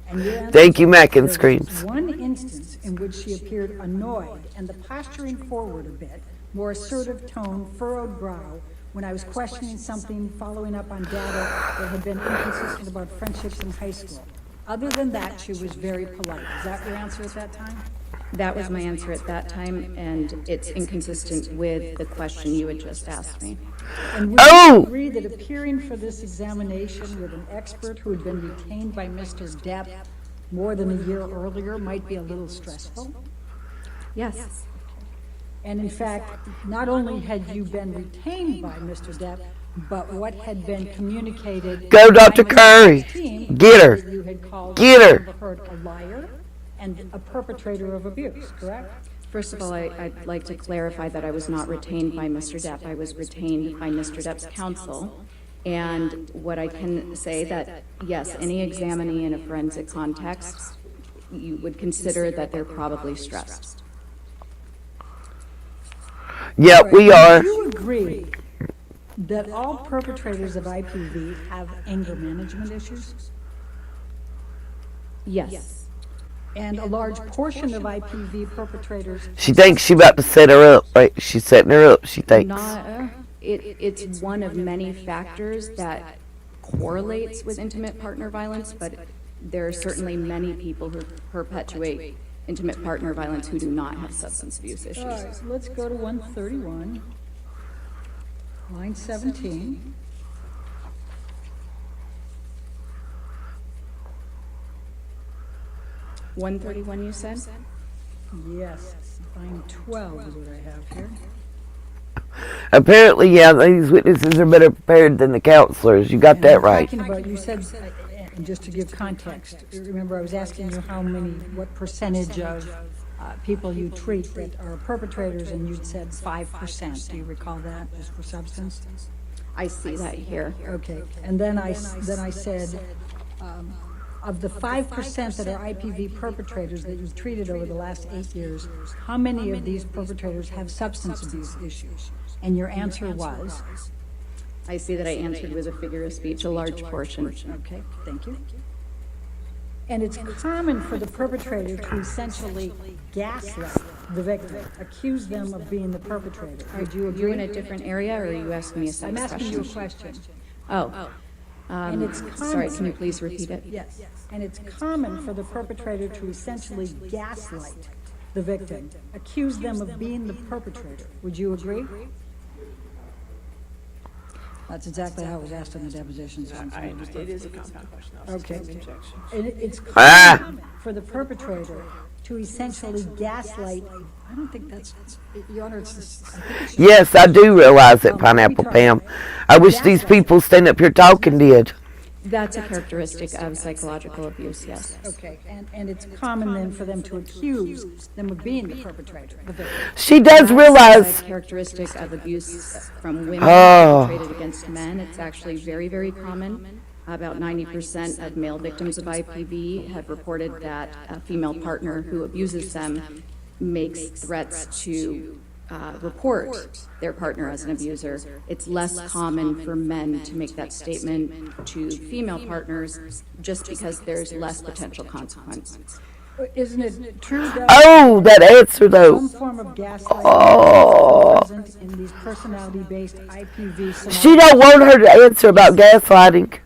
And your answer Thank you, Mac and was, Screams. one instance in which she appeared annoyed and the posturing forward a bit, more assertive tone, furrowed brow, when I was questioning something, following up on data that had been inconsistent about friendships in high school. Other than that, she was very polite. Is that your answer at that time? That was my answer at that time, and it's inconsistent with the question you had just asked me. And would you agree that appearing for this examination with an expert who had been retained by Mr. Depp more than a year earlier might be a little stressful? Yes. And in fact, not only had you been retained by Mr. Depp, but what had been communicated. Go, Dr. Curry. Get her. You had called Get her. Amber Heard a liar and a perpetrator of abuse, correct? First of all, I'd like to clarify that I was not retained by Mr. Depp. I was retained by Mr. Depp's counsel. And what I can say that, yes, any examinee in a forensic context, you would consider that they're probably stressed. Yep, we are. Do you agree that all perpetrators of IPV have anger management issues? Yes. And a large portion of IPV perpetrators... She thinks she's about to set her up, right? She's setting her up, she thinks. It's one of many factors that correlates with intimate partner violence, but there are certainly many people who perpetuate intimate partner violence who do not have substance abuse issues. All right, so let's go to 131, line 17. $131, you said? Yes, line 12 is what I have here. Apparently, yeah, these witnesses are better prepared than the counselors. You got that right. Talking about, you said, and just to give context, remember I was asking you what percentage of people you treat that are perpetrators, and you'd said 5%. Do you recall that, just for substance? I see that here. Okay, and then I said, of the 5% that are IPV perpetrators that you've treated over the last 8 years, how many of these perpetrators have substance abuse issues? And your answer was? I see that I answered with a figure of speech, a large portion. Okay, thank you. And it's common for the perpetrator to essentially gaslight the victim, accuse them of being the perpetrator. Would you agree? Are you in a different area, or are you asking me a set of I'm questions? asking you a question. Oh. And it's common. Sorry, can you please repeat it? Yes. And it's common for the perpetrator to essentially gaslight the victim, accuse them of being the perpetrator. Would you agree? That's exactly how it was asked in the depositions. I understand. It is a compound question. Okay. Objection. And it's common for the perpetrator to essentially gaslight. I don't think that's, Your Honor, it's Yes, I do realize it, Pineapple Pam. I wish these people standing up here talking did. That's a characteristic of psychological abuse, yes. okay. And it's common then for them to accuse them of being the perpetrator, the victim. She does realize. That's a characteristic of abuse from women Oh. perpetrated against men. It's actually very, very common. About 90% of male victims of IPV have reported that a female partner who abuses them makes threats to report their partner as an abuser. It's less common for men to make that statement to female partners just because there's less potential consequence. Isn't it true that Oh, that answer though. some form of gaslighting is present in these personality-based IPV scenarios? She don't want her to answer about gaslighting.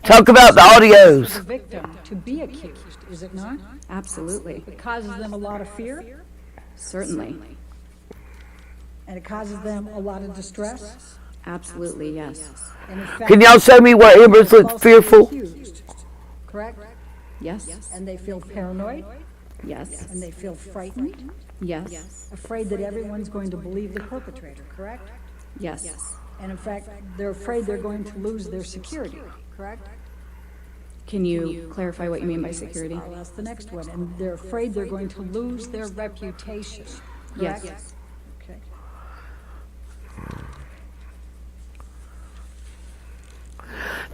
Talk about the For audios. the victim to be accused, is it not? Absolutely. It causes them a lot of fear, Certainly. and it causes them a lot of distress. Absolutely, yes. And in fact, Can y'all show me where Embers they're look falsely fearful? accused, correct? Yes. And they feel paranoid, Yes. and they feel frightened, Yes. afraid that everyone's going to believe the perpetrator, correct? Yes. And in fact, they're afraid they're going to lose their security, correct? Can you clarify what you mean by security? I'll ask the next one. And they're afraid they're going to lose their reputation, correct? Yes. Okay.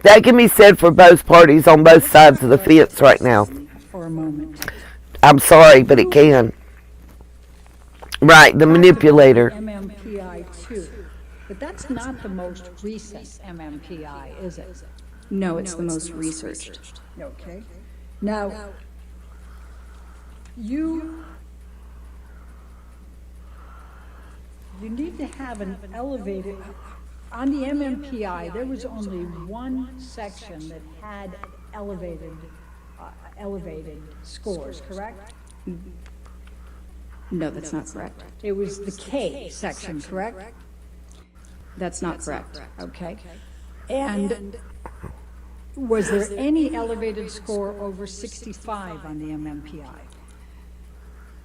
That can be said for both parties on both sides of the fence right now. For a moment. I'm sorry, but it can. Right, the manipulator. MMPI 2. But that's not the most recent MMPI, is it? No, it's the most researched. Okay. Now, you need to have an elevated, on the MMPI, there was only one section that had elevated scores, correct? No, that's not correct. It was the K section, correct? That's not correct. Okay. And was there any elevated score over 65 on the MMPI?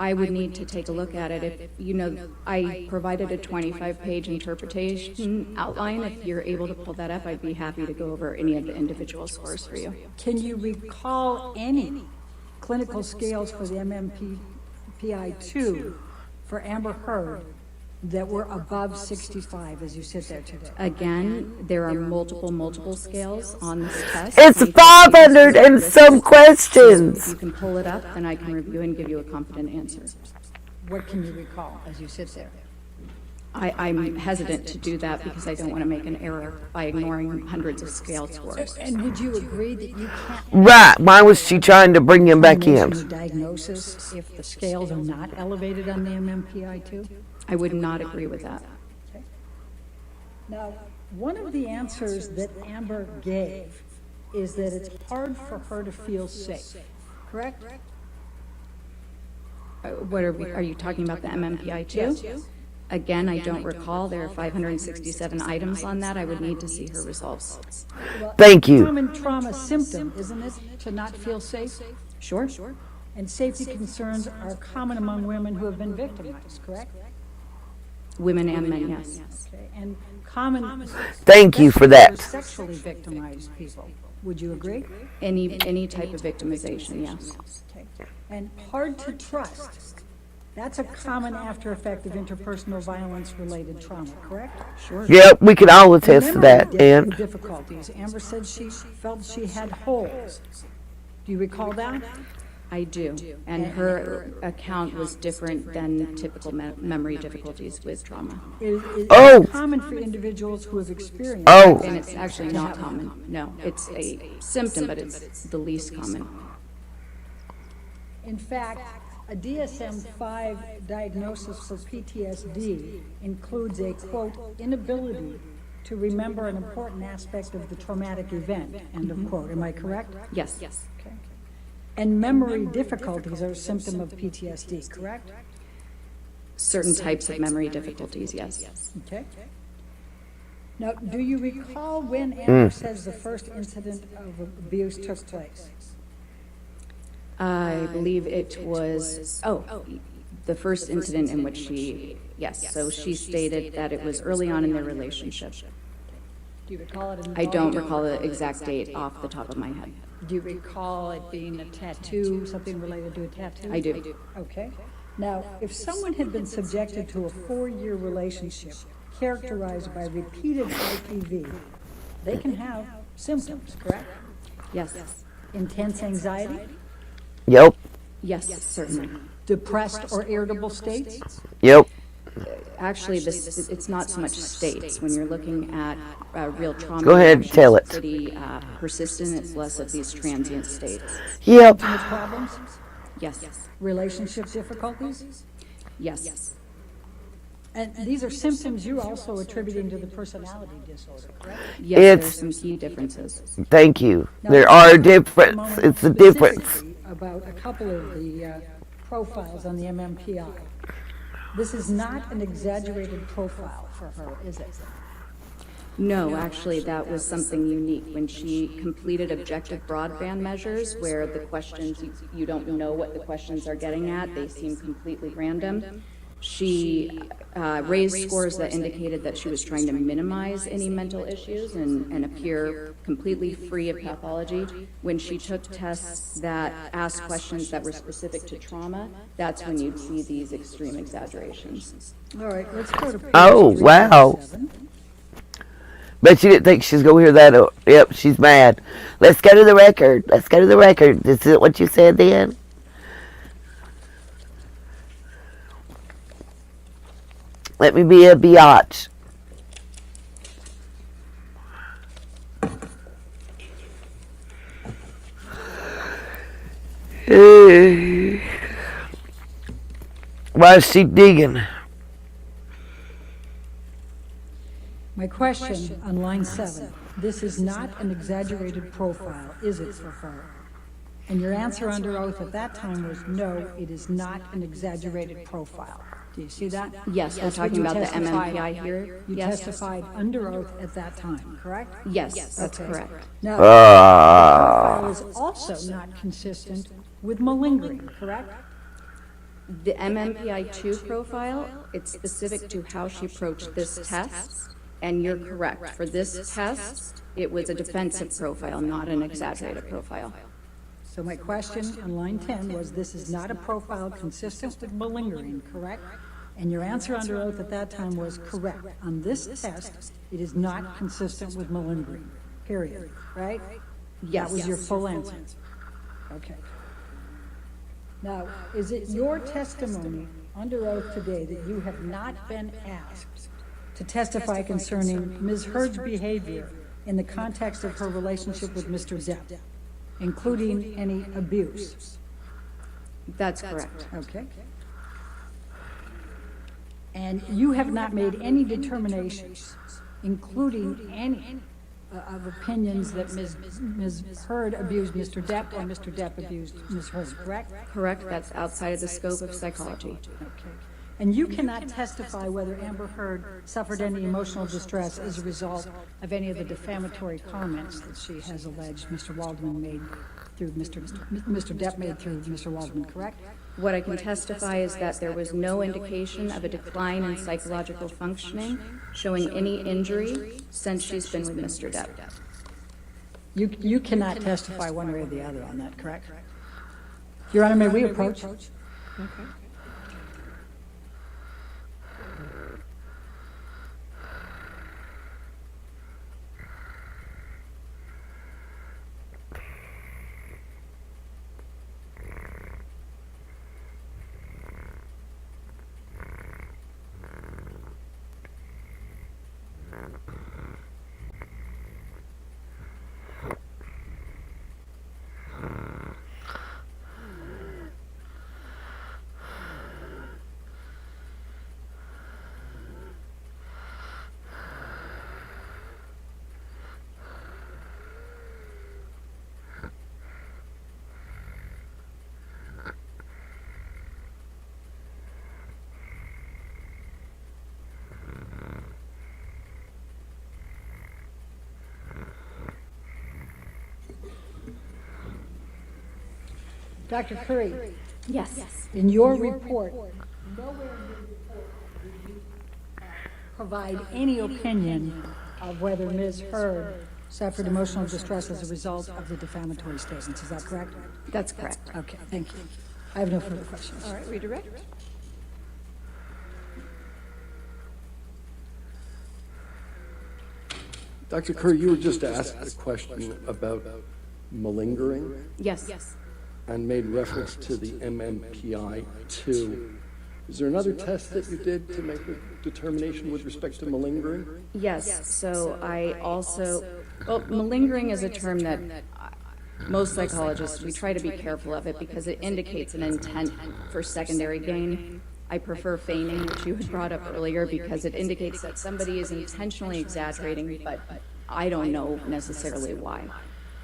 I would need to take a look at it. If, you know, I provided a 25-page interpretation outline. If you're able to pull that up, I'd be happy to go over any of the individual scores for you. Can you recall any clinical scales for the MMPI-2 for Amber Heard that were above 65 as you sit there today? Again, there are multiple scales on this test. It's 500 and some questions. If you can pull it up, then I can review and give you a confident answer. What can you recall as you sit there? I'm hesitant to do that because I don't want to make an error by ignoring hundreds of scale scores. And would you agree that you can't Right, why was she trying to bring him back in? diagnosis if the scales are not elevated on the MMPI-2? I would not agree with that. Okay. Now, one of the answers that Amber gave is that it's hard for her to feel safe, correct? What are you talking about, the MMPI too? Yes. Again, I don't recall. There are 567 items on that. I would need to see her results. Well, Thank you. Common trauma symptom, isn't it, to not feel safe? Sure. And safety concerns are common among women who have been victimized, correct? Women and men, yes. Okay. And common. Thank you for that. Sexually victimized people. Would you agree? Any type of victimization, yes. Okay. And hard to trust. That's a common after effect of interpersonal violence-related trauma, correct? Sure. Yep, we can all attest to that. Memory And difficulties. Amber said she felt she had holes Do you recall that? I do, and her account was different than typical memory difficulties with trauma. It's common for individuals who have experienced And it's actually not common. No, it's a symptom, but it's the least common. In fact, a DSM-5 diagnosis for PTSD includes a, quote, inability to remember an important aspect of the traumatic event, end of quote. Am I correct? Yes. Okay. And memory difficulties are a symptom of PTSD, correct? Certain types of memory difficulties, yes. Okay. Now, do you recall when Amber says the first incident of abuse took place? I believe it was, the first incident in which yes. So she stated that it was early on in their relationship. Do you recall it? I don't recall the exact date off the top of my head. Do you recall it being a tattoo, something related to a tattoo? I do. Okay. Now, if someone had been subjected to a 4-year relationship characterized by repeated IPV, they can have symptoms, correct? Yes. Intense anxiety? Yep. Yes, certainly. Depressed or irritable states? Yep. Actually, it's not so much states. When you're looking at real trauma, Go ahead, tell it. It's pretty persistent. It's less of these transient states. Yep. Teenage problems? Yes. Relationship difficulties? Yes. And these are symptoms you're also attributing to the personality disorder, correct? Yes, there are some key differences. Thank you. Now, There are difference. It's a difference. Specifically about a couple of the profiles on the MMPI. This is not an exaggerated profile for her, is it? No, actually, that was something unique. When she completed objective broadband measures, where the questions, you don't know what the questions are getting at, they seem completely random. She raised scores that indicated that she was trying to minimize any mental issues and appear completely free of pathology. When she took tests that asked questions that were specific to trauma, that's when you'd see these extreme exaggerations. All right, let's go to page Wow. 307. Bet you didn't think she's going to hear that. Yep, she's mad. Let's go to the record. Is it what you said then? Let me be a biatch. Why is she digging? My question on line 7, this is not an exaggerated profile, is it, for her? And your answer under oath at that time was no, it is not an exaggerated profile. Do you see that? Yes, we're That's what talking you about the testified- MMPI here. You Yes. testified under oath at that time, correct? Yes, that's Okay. correct. Now, the profile is also not consistent with malingering, correct? The MMPI-2 profile, it's specific to how she approached this test, and you're correct. For this test, it was a defensive profile, not an exaggerated profile. So my question on line 10 was, this is not a profile consistent with malingering, correct? And your answer under oath at that time was correct. On this test, it is not consistent with malingering, period, right? Yes. That was your full answer. Okay. Now, is it your testimony under oath today that you have not been asked to testify concerning Ms. Heard's behavior in the context of her relationship with Mr. Depp, including any abuse? That's correct. Okay. And you have not made any determinations, including any of opinions that Ms. Heard abused Mr. Depp or Mr. Depp abused Ms. Heard, correct? Correct, that's outside of the scope of psychology. Okay. And you cannot testify whether Amber Heard suffered any emotional distress as a result of any of the defamatory comments that she has alleged Mr. Waldman made through Mr. Depp made through Mr. Waldman, correct? What I can testify is that there was no indication of a decline in psychological functioning showing any injury since she's been with Mr. Depp. You cannot testify one way or the other on that, correct? Your Honor, may we approach? Okay. Dr. Curry, Yes. in your report, nowhere in your report did you provide any opinion of whether Ms. Heard suffered emotional distress as a result of the defamatory statements. Is that correct? That's correct. Okay, thank you. I have no further questions. All right, redirect. Dr. Curry, you were just asked a question about malingering Yes. and made reference to the MMPI-2. Is there another test that you did to make a determination with respect to malingering? Yes, so I also, well, malingering is a term that most psychologists, we try to be careful of it because it indicates an intent for secondary gain. I prefer feigning, which you had brought up earlier, because it indicates that somebody is intentionally exaggerating, but I don't know necessarily why.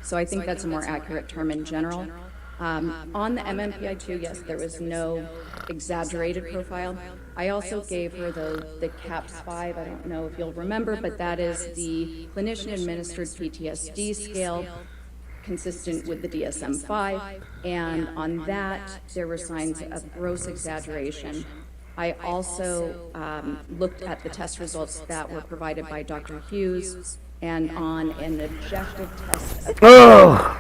So I think that's a more accurate term in general. On the MMPI-2, yes, there was no exaggerated profile. I also gave her the CAPS-5, I don't know if you'll remember, but that is the clinician-administered PTSD scale consistent with the DSM-5, and on that, there were signs of gross exaggeration. I also looked at the test results that were provided by Dr. Hughes, and on an objective test of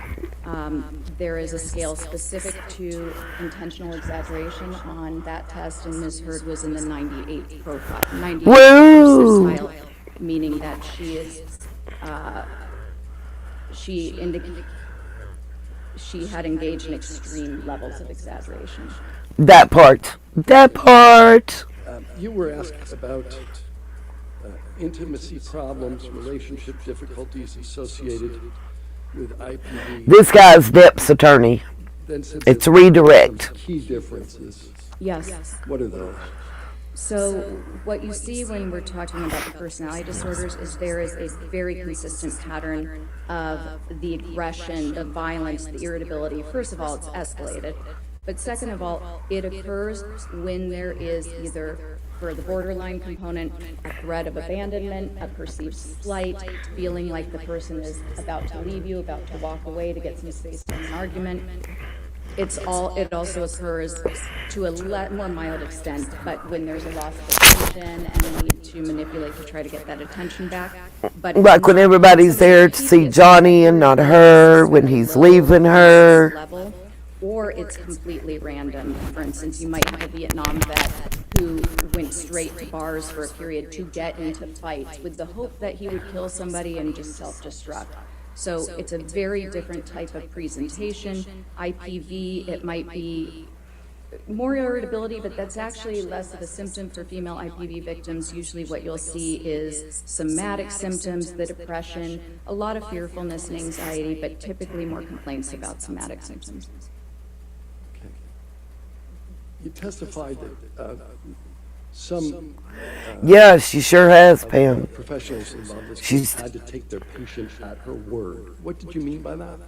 there is a scale specific to intentional exaggeration on that test, and Ms. Heard was in the 98 profile, 98 percentile, meaning that she is, she had engaged in extreme levels of exaggeration. That part. You were asked about intimacy problems, relationship difficulties associated with IPV. This guy's Depp's attorney. It's redirect. Key differences. Yes. What are those? So what you see when we're talking about the personality disorders is there is a very consistent pattern of the aggression, the violence, the irritability. First of all, it's escalated. But second of all, it occurs when there is either, for the borderline component, a threat of abandonment, a perceived slight, feeling like the person is about to leave you, about to walk away to get some space from an argument. It also occurs to a more mild extent, but when there's a loss of attention and a need to manipulate to try to get that attention back. But like when everybody's there to see Johnny and not her, when he's leaving her. Level, or it's completely random. For instance, you might have a Vietnam vet who went straight to bars for a period to get into fights with the hope that he would kill somebody and just self-destruct. So it's a very different type of presentation. IPV, it might be more irritability, but that's actually less of a symptom for female IPV victims. Usually what you'll see is somatic symptoms, the depression, a lot of fearfulness and anxiety, but typically more complaints about somatic symptoms. Okay. You testified that some yeah, she sure has, Pam. professionals involved this case had to take their patient at her word. What did you mean by that?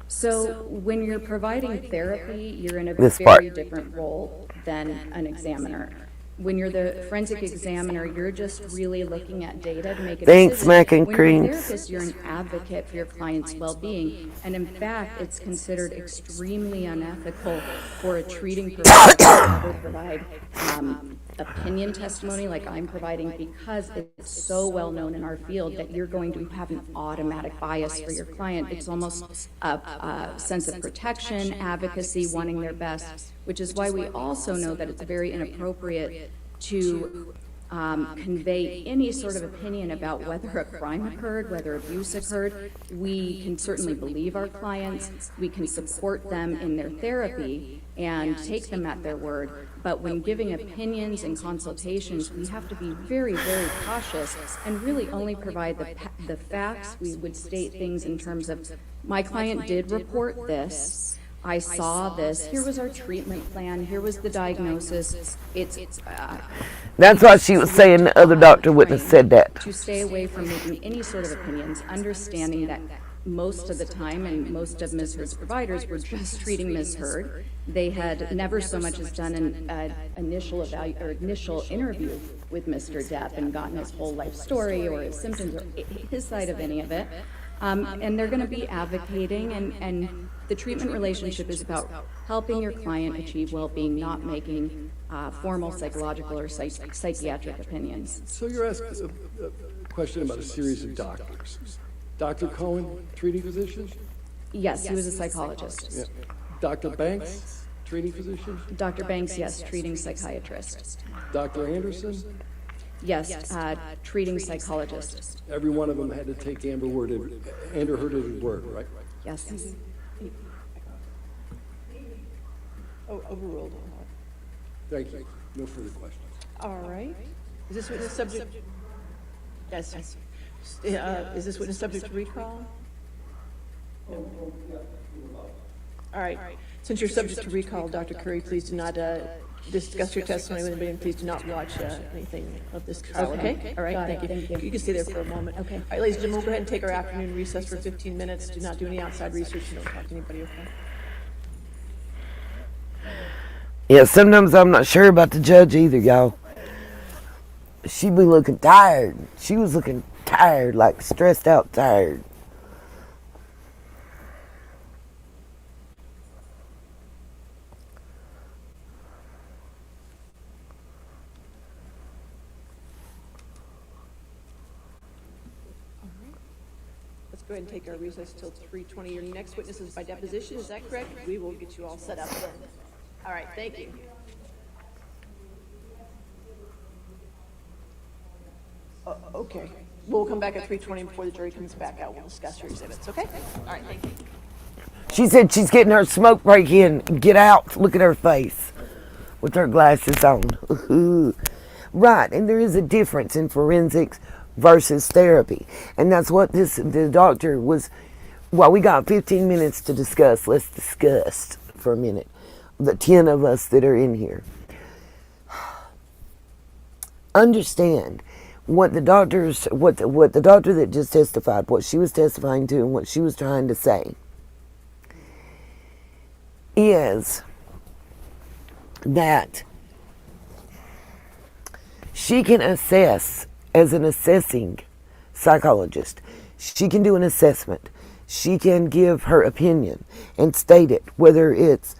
So when you're providing therapy, you're in a This very part. different role than an examiner. When you're the forensic examiner, you're just really looking at data to make a Thanks, decision. mac and When you're a creams. therapist, you're an advocate for your client's well-being, and in fact, it's considered extremely unethical for a treating provider to ever provide opinion testimony like I'm providing, because it's so well known in our field that you're going to have an automatic bias for your client. It's almost a sense of protection, advocacy, wanting their best, which is why we also know that it's very inappropriate to convey any sort of opinion about whether a crime occurred, whether abuse occurred. We can certainly believe our clients, we can support them in their therapy and take them at their word, but when giving opinions and consultations, we have to be very, very cautious and really only provide the facts. We would state things in terms of, my client did report this, I saw this, here was our treatment plan, here was the diagnosis. That's why she was saying the other doctor wouldn't have said that. To stay away from making any sort of opinions, understanding that most of the time, and most of Ms. Heard's providers were just treating Ms. Heard. They had never so much as done an initial interview with Mr. Depp and gotten his whole life story or his symptoms or his side of any of it. And they're going to be advocating and The treatment relationship is about helping your client achieve well-being, not making formal psychological or psychiatric opinions. So you're asked a question about a series of doctors. Dr. Cohen, treating physician? Yes, he was a psychologist. Yeah. Dr. Banks, treating physician? Dr. Banks, yes, treating psychiatrist. Dr. Anderson? Yes, treating psychologist. Every one of them had to take Amber Heard at his word, right? Yes. Oh, overruled. Thank you. No further questions. All right. Is this witness subject? Yes. Is this witness subject to recall? All right. Since you're subject to recall, Dr. Curry, please do not discuss your testimony with anybody, and please do not watch anything of this trial, okay? All right, thank you. You can stay there for a moment. Okay. All right, ladies and gentlemen, we'll go ahead and take our afternoon recess for 15 minutes. Do not do any outside research and don't talk to anybody, okay? Yeah, sometimes I'm not sure about the judge either, y'all. She be looking tired. She was looking tired, like stressed out tired. Let's go ahead and take our recess till 3:20. Your next witness is by deposition, is that correct? We will get you all set up then. All right, thank you. Okay. We'll come back at 3:20 before the jury comes back out. We'll discuss your exhibits, okay? All right, thank you. She said she's getting her smoke break in. Get out. Look at her face with her glasses on. Right, and there is a difference in forensics versus therapy. And that's what the doctor was. Well, we got 15 minutes to discuss. Let's discuss for a minute. The 10 of us that are in here. Understand what the doctors, what the doctor that just testified, what she was testifying to and what she was trying to say is that she can assess as an assessing psychologist. She can do an assessment. She can give her opinion and state it, whether it's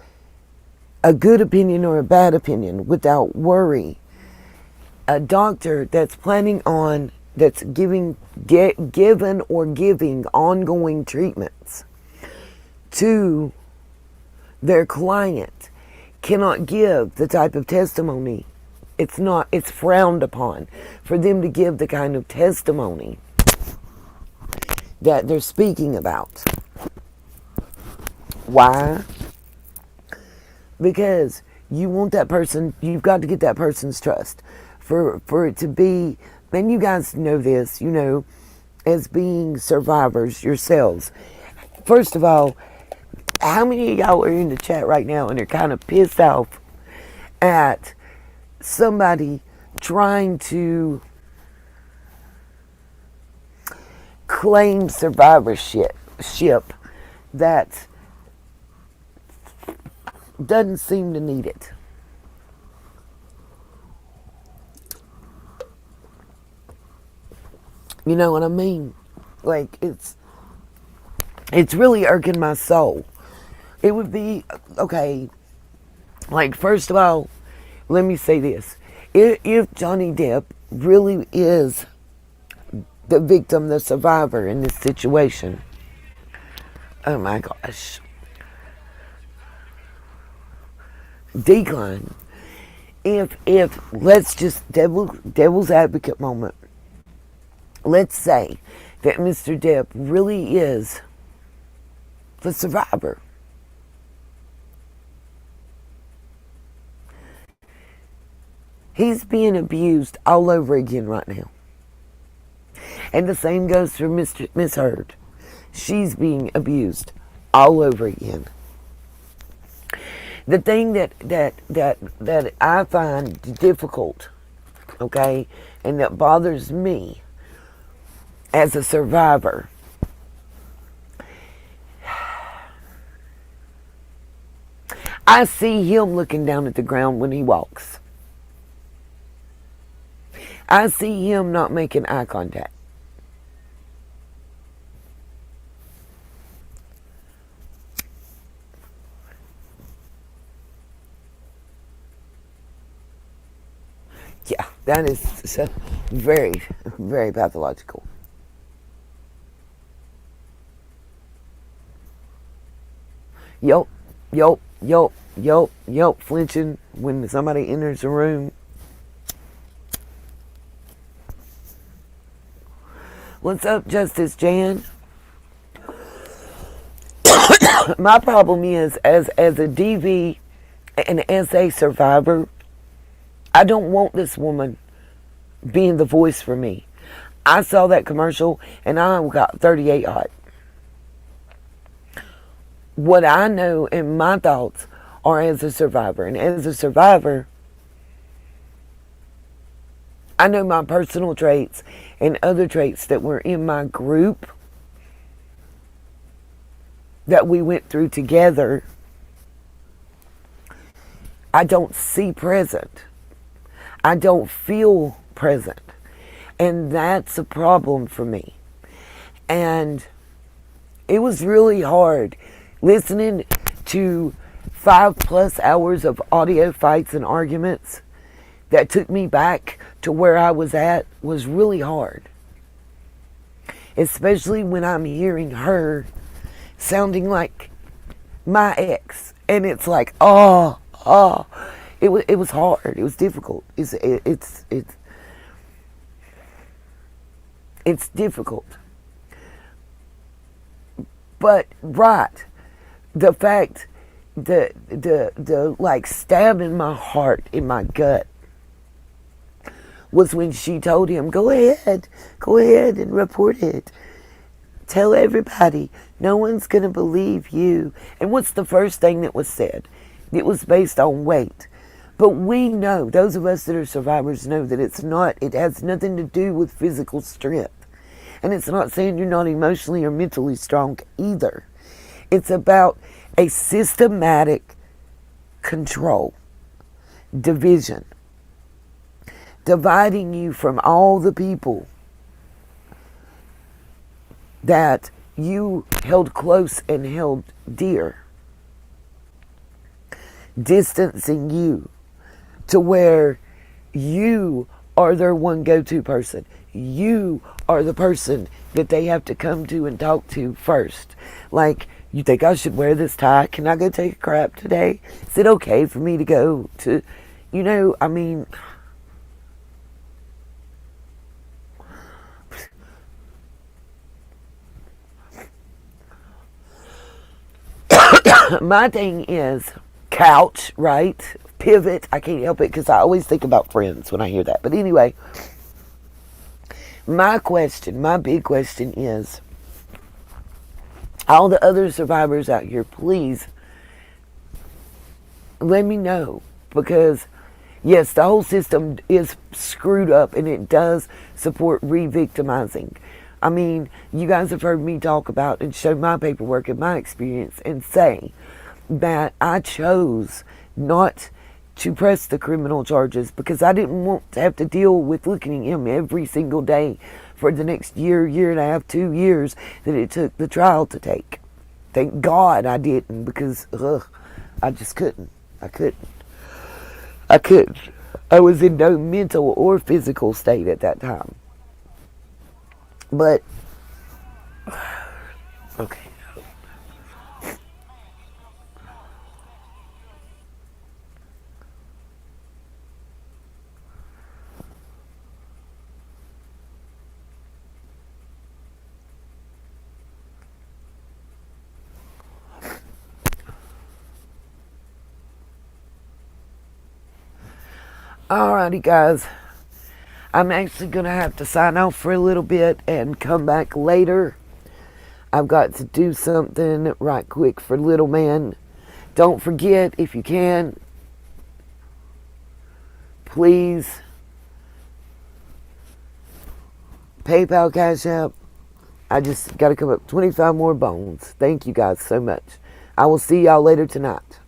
a good opinion or a bad opinion, without worry. A doctor that's planning on, that's given or giving ongoing treatments to their client cannot give the type of testimony. It's frowned upon for them to give the kind of testimony that they're speaking about. Why? Because you want that person, you've got to get that person's trust. For it to be, and you guys know this, you know, as being survivors yourselves. First of all, how many of y'all are in the chat right now and are kind of pissed off at somebody trying to claim survivorship that doesn't seem to need it? You know what I mean? Like, it's really irking my soul. It would be, okay, like, first of all, let me say this. If Johnny Depp really is the victim, the survivor in this situation, oh my gosh. Decline. If let's just devil's advocate moment. Let's say that Mr. Depp really is the survivor. He's being abused all over again right now. And the same goes for Miss Heard. She's being abused all over again. The thing that I find difficult, okay, and that bothers me as a survivor, I see him looking down at the ground when he walks. I see him not making eye contact. That is so very, very pathological. Yup, yup, yup, yup, yup, flinching when somebody enters the room. What's up, Justice Jan? My problem is, as a DV and as a survivor, I don't want this woman being the voice for me. I saw that commercial and I got 38 hot. What I know and my thoughts are as a survivor. And as a survivor, I know my personal traits and other traits that were in my group that we went through together. I don't see present. I don't feel present. And that's a problem for me. And it was really hard listening to 5+ hours of audio fights and arguments that took me back to where I was at was really hard. Especially when I'm hearing her sounding like my ex. And it's like, it was hard. It was difficult. It's difficult. But right, the fact the like stab in my heart, in my gut, was when she told him, go ahead and report it. Tell everybody. No one's going to believe you. And what's the first thing that was said? It was based on weight. But we know, those of us that are survivors know that it has nothing to do with physical strength. And it's not saying you're not emotionally or mentally strong either. It's about a systematic control, division, dividing you from all the people that you held close and held dear, distancing you to where you are their one go-to person. You are the person that they have to come to and talk to first. Like, you think I should wear this tie? Can I go take a crap today? Is it okay for me to go to, I mean, my thing is couch, right? Pivot. I can't help it because I always think about Friends when I hear that. But anyway, my big question is, all the other survivors out here, please let me know. Because, yes, the whole system is screwed up and it does support re-victimizing. I mean, you guys have heard me talk about and show my paperwork and my experience and say that I chose not to press the criminal charges because I didn't want to have to deal with looking at him every single day for the next year and a half, 2 years that it took the trial to take. Thank God I didn't, because I just couldn't. I couldn't. I was in no mental or physical state at that time. But, okay. Alrighty, guys. I'm actually going to have to sign off for a little bit and come back later. I've got to do something right quick for little man. Don't forget, if you can, please, PayPal, Cash App. I just got to come up 25 more bones. Thank you guys so much. I will see y'all later tonight.